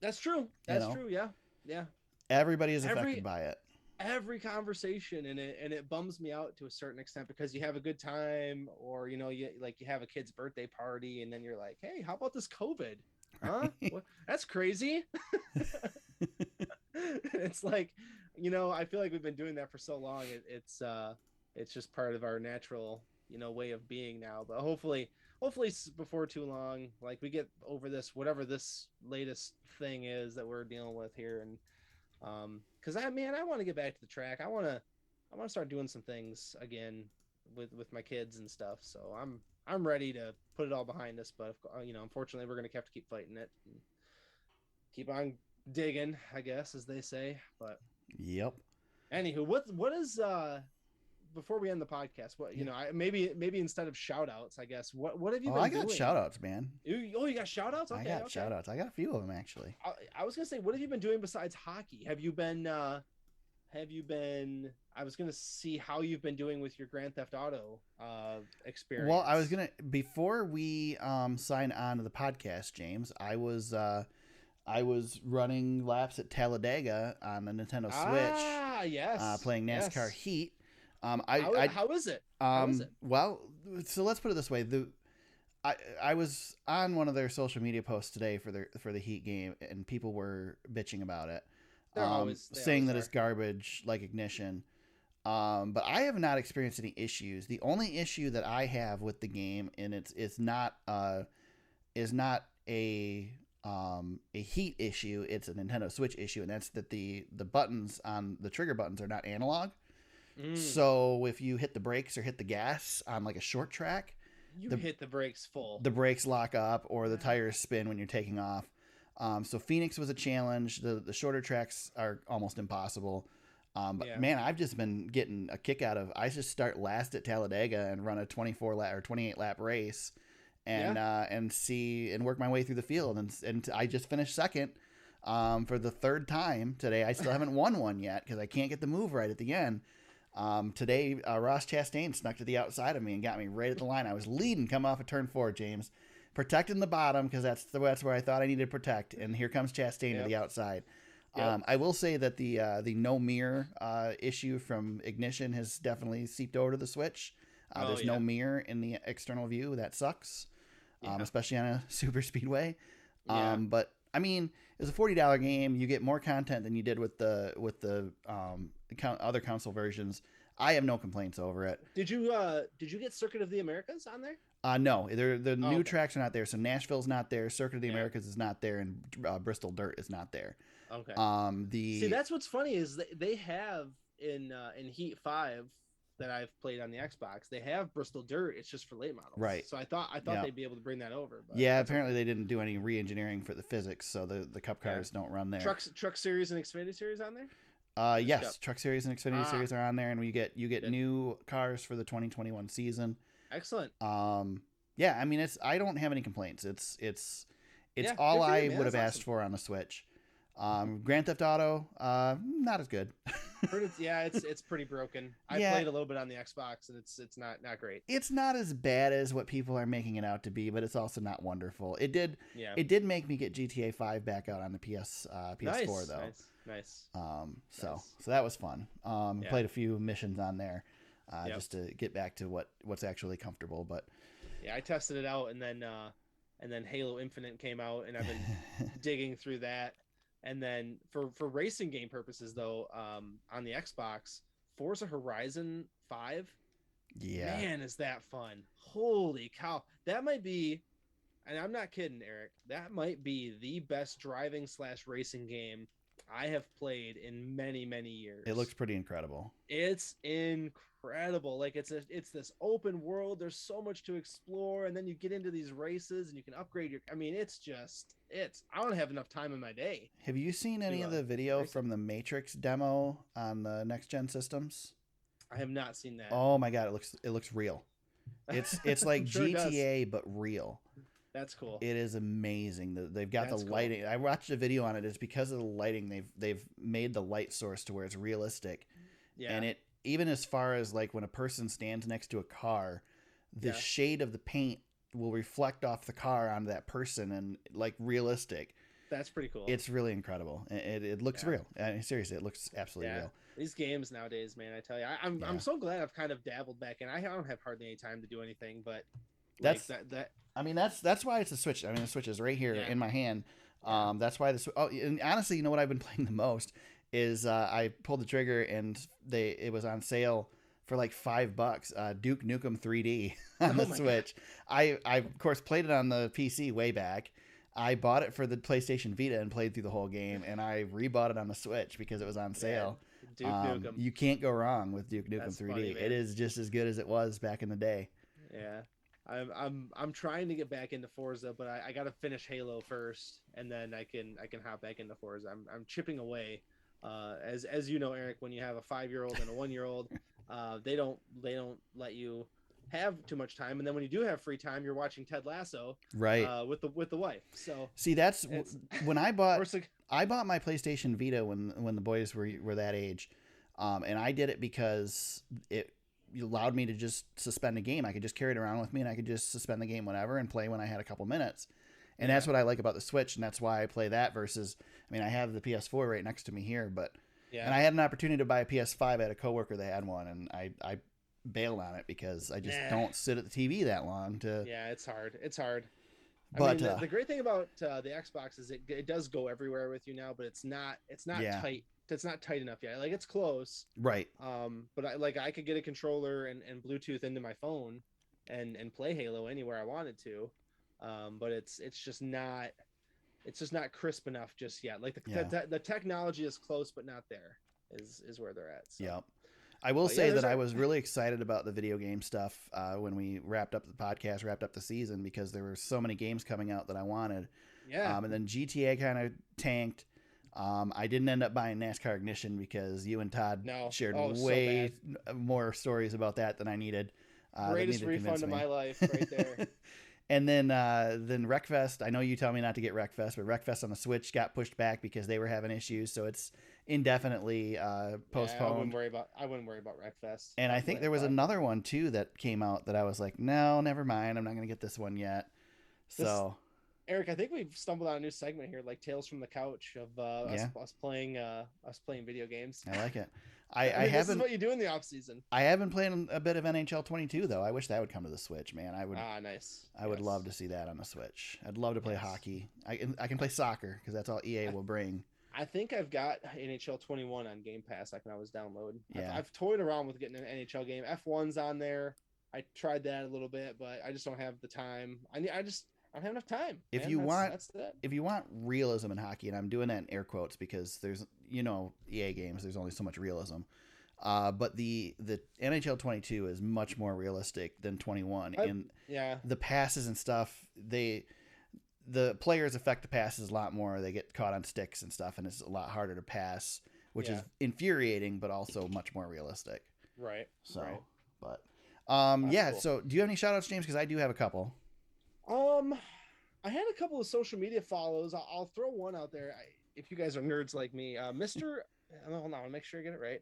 That's true. That's true. Yeah. Yeah. Everybody is affected by it. Every conversation, and it bums me out to a certain extent, because you have a good time, or you have a kid's birthday party, and then you're like, hey, how about this COVID? Huh? What? That's crazy. It's like, I feel like we've been doing that for so long. It's just part of our natural, way of being now. But hopefully before too long, like, we get over this, whatever this latest thing is that we're dealing with here. And because I want to get back to the track. I want to start doing some things again with my kids and stuff. So I'm ready to put it all behind us. But unfortunately, we're gonna have to keep fighting it and keep on digging, I guess, as they say. But yep. Anywho, what is before we end the podcast, what maybe instead of shout outs, I guess, what have you been doing? I got shout outs, man. You got shout outs? Okay, I got shout outs. I got a few of them, actually. I was gonna say, what have you been doing besides hockey? Have you been I was gonna see how you've been doing with your Grand Theft Auto experience. Well, I was gonna, before we sign on to the podcast, James, I was running laps at Talladega on the Nintendo Switch. Ah, yes. Playing NASCAR Heat. How is it? How is it? Well, so let's put it this way. I was on one of their social media posts today for the Heat game, and people were bitching about it. Saying that it's garbage like Ignition. But I have not experienced any issues. The only issue that I have with the game, and it's not a Heat issue, it's a Nintendo Switch issue, and that's that the buttons on the trigger buttons are not analog. So if you hit the brakes or hit the gas on like a short track, hit the brakes full. The brakes lock up, or the tires spin when you're taking off. So Phoenix was a challenge. The shorter tracks are almost impossible. Man, I've just been getting a kick out of. I just start last at Talladega and run a 24 lap or 28 lap race, and work my way through the field. And I just finished second for the third time today. I still haven't won one yet because I can't get the move right at the end. Today, Ross Chastain snuck to the outside of me and got me right at the line. I was leading, come off of turn 4, James, protecting the bottom because that's where I thought I needed to protect. And here comes Chastain to the outside. Yep. I will say that the no mirror issue from Ignition has definitely seeped over to the Switch. There's no mirror in the external view. That sucks, especially on a super speedway. But I mean, it's a $40 game. You get more content than you did with the other console versions. I have no complaints over it. Did you get Circuit of the Americas on there? No, the new tracks are not there. So Nashville's not there. Circuit of the Americas is not there, and Bristol Dirt is not there. Okay. See, that's what's funny is they have in Heat 5 that I've played on the Xbox. They have Bristol Dirt. It's just for late models. Right. So I thought they'd be able to bring that over. But apparently they didn't do any re-engineering for the physics, so the Cup cars don't run there. Truck Series and Xfinity Series on there? Yes, Truck Series and Xfinity Series are on there, and you get new cars for the 2021 season. Excellent. I mean, I don't have any complaints. It's all I would have asked for on the Switch. Grand Theft Auto, not as good. It's pretty broken. I played a little bit on the Xbox, and it's not great. It's not as bad as what people are making it out to be, but it's also not wonderful. It did make me get GTA 5 back out on the PS4 though. Nice. So that was fun. Played a few missions on there, just to get back to what's actually comfortable. But I tested it out, and then Halo Infinite came out, and I've been digging through that. And then for racing game purposes, though, on the Xbox, Forza Horizon 5, man, is that fun. Holy cow. That might be, and I'm not kidding, Eric, that might be the best driving / racing game I have played in many, many years. It looks pretty incredible. It's incredible. Like, it's this open world. There's so much to explore, and then you get into these races and you can upgrade your, I mean, I don't have enough time in my day. Have you seen any of the video from the Matrix demo on the next gen systems? I have not seen that. Oh my god, it looks real. It's like sure GTA but real. That's cool. It is amazing. They've got That's the cool. lighting. I watched a video on it. It's because of the lighting. They've made the light source to where it's realistic, Yeah. and it even as far as like when a person stands next to a car, the Yeah. shade of the paint will reflect off the car onto that person and like realistic. That's pretty cool. It's really incredible. It looks Yeah. real. I mean, seriously, it looks absolutely Yeah. real. These games nowadays, man, I tell you, Yeah. I'm so glad I've kind of dabbled back in. I don't have hardly any time to do anything, but That's that I mean, that's why it's a Switch. I mean, the Switch is right here Yeah. in my hand. Yeah. That's why this. Oh, and honestly, you know what I've been playing the most is I pulled the trigger and it was on sale for like $5. Duke Nukem 3D on Oh the my Switch. I of course played it on the PC way back. I bought it for the PlayStation Vita and played through the whole game, and I rebought it on the Switch because it was on sale. Duke Nukem. You can't go wrong with Duke Nukem That's 3D. funny, man. It is just as good as it was back in the day. Yeah. I'm trying to get back into Forza, but I got to finish Halo first, and then I can hop back into Forza. I'm chipping away. As you know, Eric, when you have a 5-year-old and a 1-year-old, they don't let you have too much time, and then when you do have free time, you're watching Ted Lasso, Right. with the wife. So See, that's it's- when I bought Or so- I bought my PlayStation Vita when the boys were that age, and I did it because it allowed me to just suspend a game. I could just carry it around with me, and I could just suspend the game whenever and play when I had a couple minutes. And that's what I like about the Switch, and that's why I play that versus. I mean, I have the PS4 right next to me here, but yeah. and I had an opportunity to buy a PS5. I had a coworker that had one, and I bailed on it because I just don't sit at the TV that long to. Yeah, it's hard. It's hard. But I mean, the great thing about the Xbox is it does go everywhere with you now, but it's not Yeah. tight. It's not tight enough yet. Like, it's close. Right. But I could get a controller and Bluetooth into my phone and play Halo anywhere I wanted to. But it's just not crisp enough just yet. Like the technology is close but not there is where they're at. So. Yep. I will But say yeah, that I was really excited about the video game stuff when we wrapped up the podcast, wrapped up the season, because there were so many games coming out that I wanted. Yeah. And then GTA kind of tanked. I didn't end up buying NASCAR Ignition because you and Todd shared way more stories about that than I needed. Greatest refund of my life right there. And then Wreckfest. I know you tell me not to get Wreckfest, but Wreckfest on the Switch got pushed back because they were having issues, so it's indefinitely postponed. I wouldn't worry about Wreckfest. And I think there was another one too that came out that I was like, no, never mind. I'm not going to get this one yet. So, Eric, I think we've stumbled on a new segment here, like Tales from the Couch of us playing video games. I like it. I mean, this is what you do in the off season. I have been playing a bit of NHL 22 though. I wish that would come to the Switch, man. I would. Nice. I would love to see that on the Switch. I'd love to play hockey. I can play soccer because that's all EA will bring. I think I've got NHL 21 on Game Pass. I can always download. Yeah. I've toyed around with getting an NHL game. F1's on there. I tried that a little bit, but I just don't have the time. I don't have enough time. If you want realism in hockey, and I'm doing that in air quotes because there's EA games, there's only so much realism. But the NHL 22 is much more realistic than 21, and the passes and stuff, the players affect the passes a lot more. They get caught on sticks and stuff, and it's a lot harder to pass, which is infuriating, but also much more realistic. Right. So, right. but cool. So do you have any shout outs, James? Because I do have a couple. I had a couple of social media follows. I'll throw one out there. If you guys are nerds like me, Mr. Hold on, I'll make sure I get it right.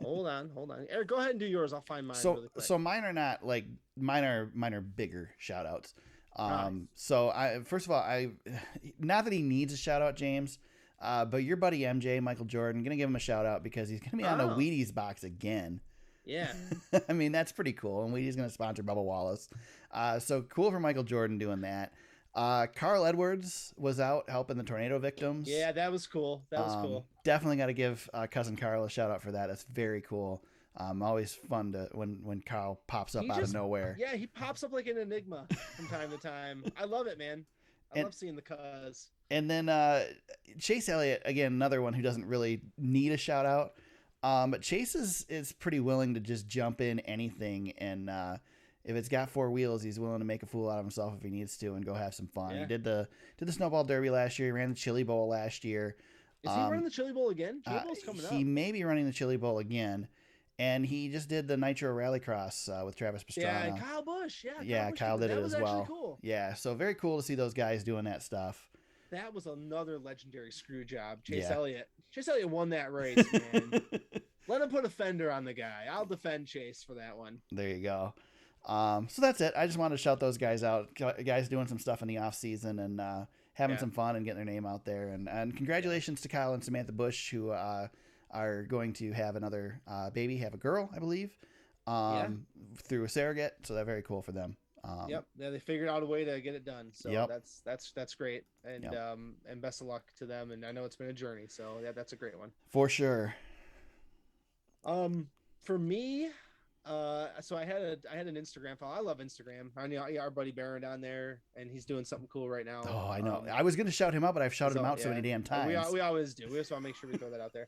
Hold on. Eric, go ahead and do yours. I'll find mine really quick. So mine are not like mine are bigger shout outs. Nice. So first of all, not that he needs a shout out, James, but your buddy MJ, Michael Jordan, gonna give him a shout out because he's gonna be on the Wheaties box again. Yeah. I mean, that's pretty cool. And Wheaties gonna sponsor Bubba Wallace. So cool for Michael Jordan doing that. Carl Edwards was out helping the tornado victims. Yeah, that was cool. Definitely got to give cousin Carl a shout out for that. That's very cool. Always fun to when Carl pops up out of nowhere. Yeah, he pops up like an enigma from time to time. I love it, man. I love seeing the cuz. And then Chase Elliott, again, another one who doesn't really need a shout out. But Chase is pretty willing to just jump in anything, and if it's got four wheels, he's willing to make a fool out of himself if he needs to and go have some fun. Yeah. He did the Snowball Derby last year. He ran the Chili Bowl last year. Is he running the Chili Bowl again? Chili Bowl's coming up. He may be running the Chili Bowl again. And he just did the Nitro Rallycross with Travis Yeah, Pastrana. Kyle Busch. Yeah, Yeah, Busch Kyle did that it was as actually well. cool. Yeah, so very cool to see those guys doing that stuff. That was another legendary screw job. Chase Yeah. Elliott. Chase Elliott won that race, man. Let him put a fender on the guy. I'll defend Chase for that one. There you go. So that's it. I just wanted to shout those guys out. Guys doing some stuff in the off season and having some fun and getting their name out there. And congratulations to Kyle and Samantha Busch, who are going to have another baby, have a girl, I believe, through a surrogate. So that's very cool for them. Yeah, they figured out a way to get it done. So that's great. And and best of luck to them. And I know it's been a journey. So yeah, that's a great one. For sure. For me, so I had an Instagram follow. I love Instagram. I know our buddy Baron down there, and he's doing something cool right now. Oh, I know. I was going to shout him out, but I've shouted him out so many damn times. We always do. We just want to make sure we throw that out there.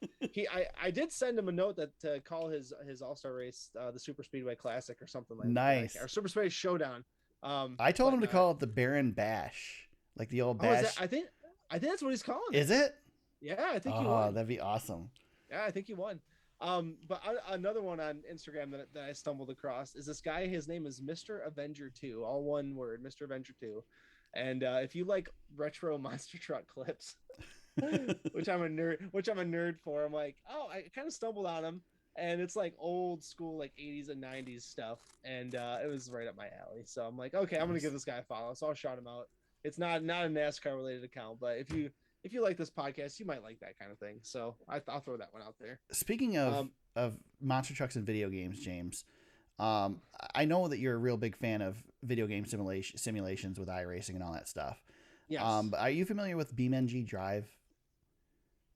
I did send him a note that to call his All-Star race the Super Speedway Classic or something like that. Nice. Or Super Speedway Showdown. I told him to call it the Baron Bash, like the old bash. I think that's what he's calling it. Is it? Yeah, I think he won. Oh, that'd be awesome. Yeah, I think he won. But another one on Instagram that I stumbled across is this guy. His name is Mr. Avenger 2, all one word, Mr. Avenger 2. And if you like retro monster truck clips, which I'm a nerd for, I'm like, oh, I kind of stumbled on him, and it's like old school, like 80s and 90s stuff, and it was right up my alley. So I'm like, okay, I'm gonna give this guy a follow. So I'll shout him out. It's not a NASCAR related account, but if you like this podcast, you might like that kind of thing. So I'll throw that one out there. Speaking of monster trucks and video games, James, I know that you're a real big fan of video game simulations with iRacing and all that stuff. Yes. But are you familiar with BeamNG Drive?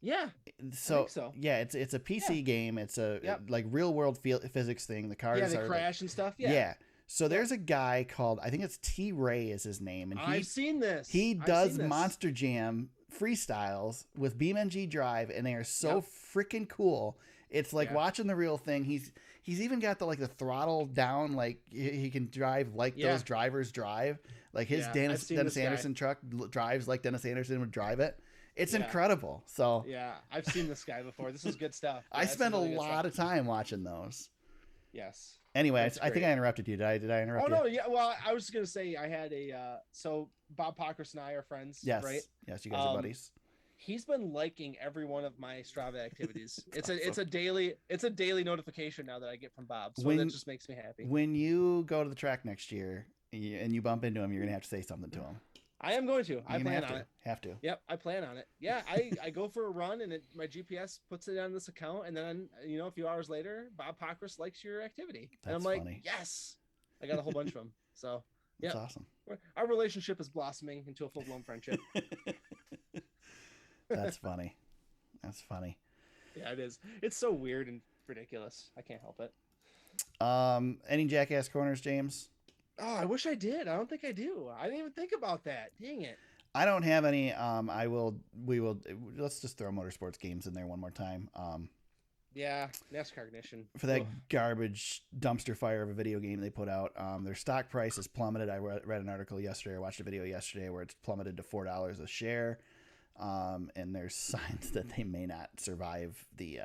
Yeah. So, I think so. Yeah, it's a PC game. It's a like real world physics thing. The cars they crash and stuff. Yeah. Yeah. So there's a guy called, I think it's T Ray is his name, and I've seen this. He does Monster Jam freestyles with BeamNG Drive, and they are so freaking cool. It's like watching the real thing. He's even got the throttle down, like he can drive like those drivers drive. Like his Dennis Anderson truck drives like Dennis Anderson would drive it. It's incredible. So yeah, I've seen this guy before. This is good stuff. I spent really a lot of time watching those. Yes. Anyway, I think I interrupted you. Did I interrupt you? Oh, no. Yeah. Well, I was going to say I had so Bob Pockers and I are friends. Yes. Right? Yes. You guys are buddies. He's been liking every one of my Strava activities. It's a daily notification now that I get from Bob. So that just makes me happy. When you go to the track next year and you bump into him, you're going to have to say something to him. I am going to. I plan on it. Have to. Yep, I plan on it. Yeah, I go for a run and my GPS puts it on this account, and then a few hours later, Bob Pockris likes your activity, and I'm like, funny. Yes, I got a whole bunch of them. So yeah, that's awesome. Our relationship is blossoming into a full blown friendship. That's funny. That's funny. Yeah, it is. It's so weird and ridiculous. I can't help it. Any Jackass corners, James? Oh, I wish I did. I don't think I do. I didn't even think about that. Dang it. I don't have any. We will. Let's just throw motorsports games in there one more time. Yeah, NASCAR Ignition. For that garbage dumpster fire of a video game they put out, their stock price has plummeted. I read an article yesterday. I watched a video yesterday where it's plummeted to $4 a share. And there's signs that they may not survive the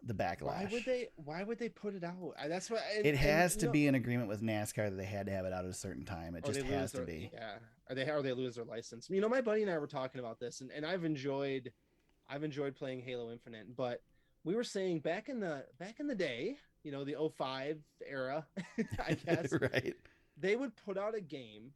backlash. Why would they put it out? That's what it has to be an agreement with NASCAR that they had to have it out at a certain time. It just has to be. Yeah. Or they lose their license. My buddy and I were talking about this, and I've enjoyed playing Halo Infinite, but we were saying back in the day, the 05 era, I guess. Right. They would put out a game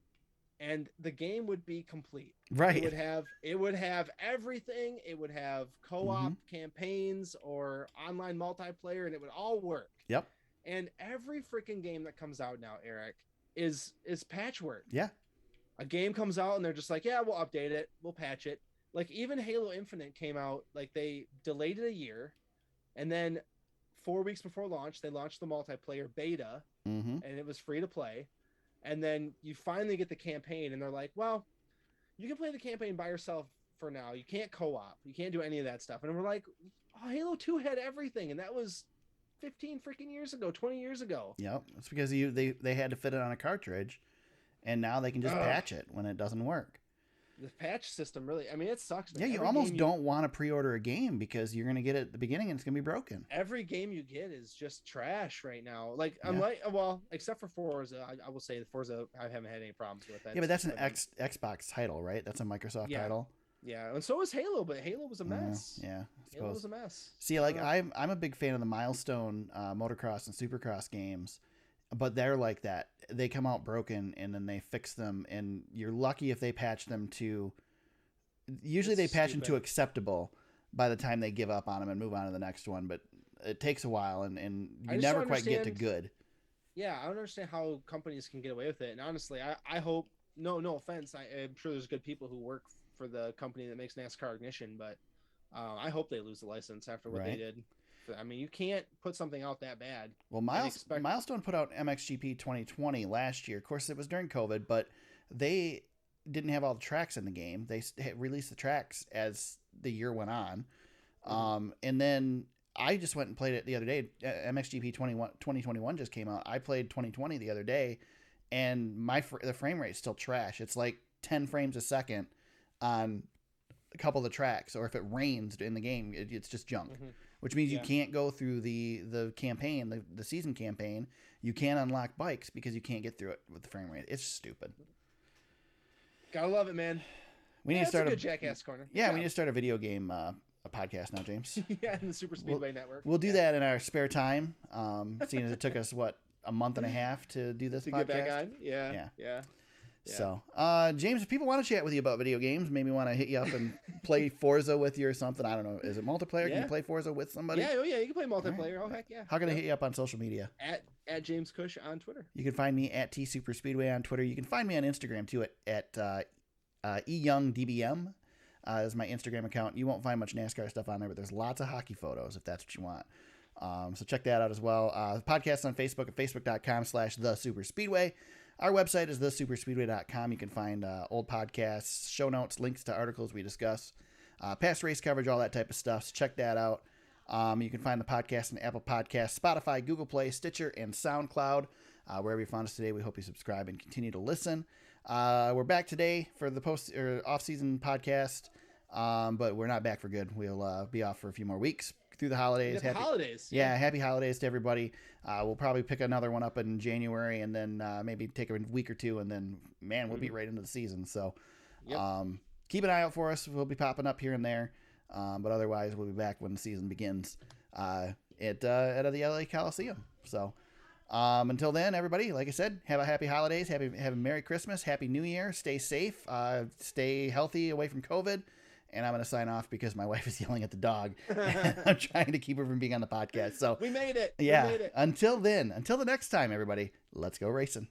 and the game would be complete. Right. It would have everything. It would have co-op campaigns or online multiplayer, and it would all work. Yep. And every freaking game that comes out now, Eric, is patchwork. Yeah. A game comes out and they're just like, yeah, we'll update it, we'll patch it. Like even Halo Infinite came out, like they delayed it a year, and then 4 weeks before launch, they launched the multiplayer beta, and it was free to play. And then you finally get the campaign, and they're like, well, you can play the campaign by yourself for now. You can't co-op. You can't do any of that stuff. And we're like, oh, Halo 2 had everything, and that was 15 freaking years ago, 20 years ago. Yep. It's because they had to fit it on a cartridge, and now they can just patch it when it doesn't work. The patch system really, I mean, it sucks, man. Yeah, you Every almost game don't want to pre-order a game because you're going to get it at the beginning and it's going to be broken. every game you get is just trash right now. Like, Yeah. I'm like, well, except for Forza, I will say Forza, I haven't had any problems with that. Yeah, but that's an Xbox title, right? That's a Microsoft title. Yeah, and so was Halo, but Halo was a mess. Yeah, I suppose. Halo was a mess. See, like I'm a big fan of the Milestone motocross and supercross games, but they're like that. They come out broken and then they fix them, and you're lucky if they patch them to. Usually they patch them to acceptable by the time they give up on them and move on to the next one, but it takes a while, and you never quite get to good. Yeah, I don't understand how companies can get away with it. And honestly, I hope, no offense, I'm sure there's good people who work for the company that makes NASCAR Ignition, but I hope they lose the license after what they did. I mean, you can't put something out that bad. Well, Milestone put out MXGP 2020 last year. Of course, it was during COVID, but they didn't have all the tracks in the game. They released the tracks as the year went on. And then I just went and played it the other day. MXGP 2021 just came out. I played 2020 the other day, and the frame rate is still trash. It's like 10 frames a second on a couple of the tracks, or if it rains in the game, it's just junk. Which means you can't go through the campaign, the season campaign. You can't unlock bikes because you can't get through it with the frame rate. It's stupid. Gotta love it, man. We need to start a good Jackass Corner. Yeah, we need to start a video game a podcast now, James. Yeah, in the Super Speedway Network. We'll do that in our spare time. Seeing as it took us a month and a half to do this podcast. Get back on. Yeah. So, James, if people want to chat with you about video games, maybe want to hit you up and play Forza with you or something. I don't know. Is it multiplayer? Can you play Forza with somebody? Yeah, you can play multiplayer. Right. Oh, heck yeah. How can I hit you up on social media? At James Cush on Twitter. You can find me at TSuperspeedway on Twitter. You can find me on Instagram too at eyoungdbm is my Instagram account. You won't find much NASCAR stuff on there, but there's lots of hockey photos if that's what you want. So check that out as well. The podcast on Facebook at facebook.com/thesuperspeedway. Our website is thesuperspeedway.com. You can find old podcasts, show notes, links to articles we discuss, past race coverage, all that type of stuff. So check that out. You can find the podcast on Apple Podcasts, Spotify, Google Play, Stitcher, and SoundCloud. Wherever you found us today, we hope you subscribe and continue to listen. We're back today for the off-season podcast, but we're not back for good. We'll be off for a few more weeks through the holidays. Happy holidays. Yeah, happy holidays to everybody. We'll probably pick another one up in January, and then maybe take a week or two, and then, we'll be right into the season. So keep an eye out for us. We'll be popping up here and there, but otherwise we'll be back when the season begins at the LA Coliseum. So until then, everybody, like I said, have a happy holidays, have a Merry Christmas, Happy New Year, stay safe, stay healthy away from COVID. And I'm going to sign off because my wife is yelling at the dog. I'm trying to keep her from being on the podcast. So we made it. Yeah. Until then, until the next time, everybody, let's go racing.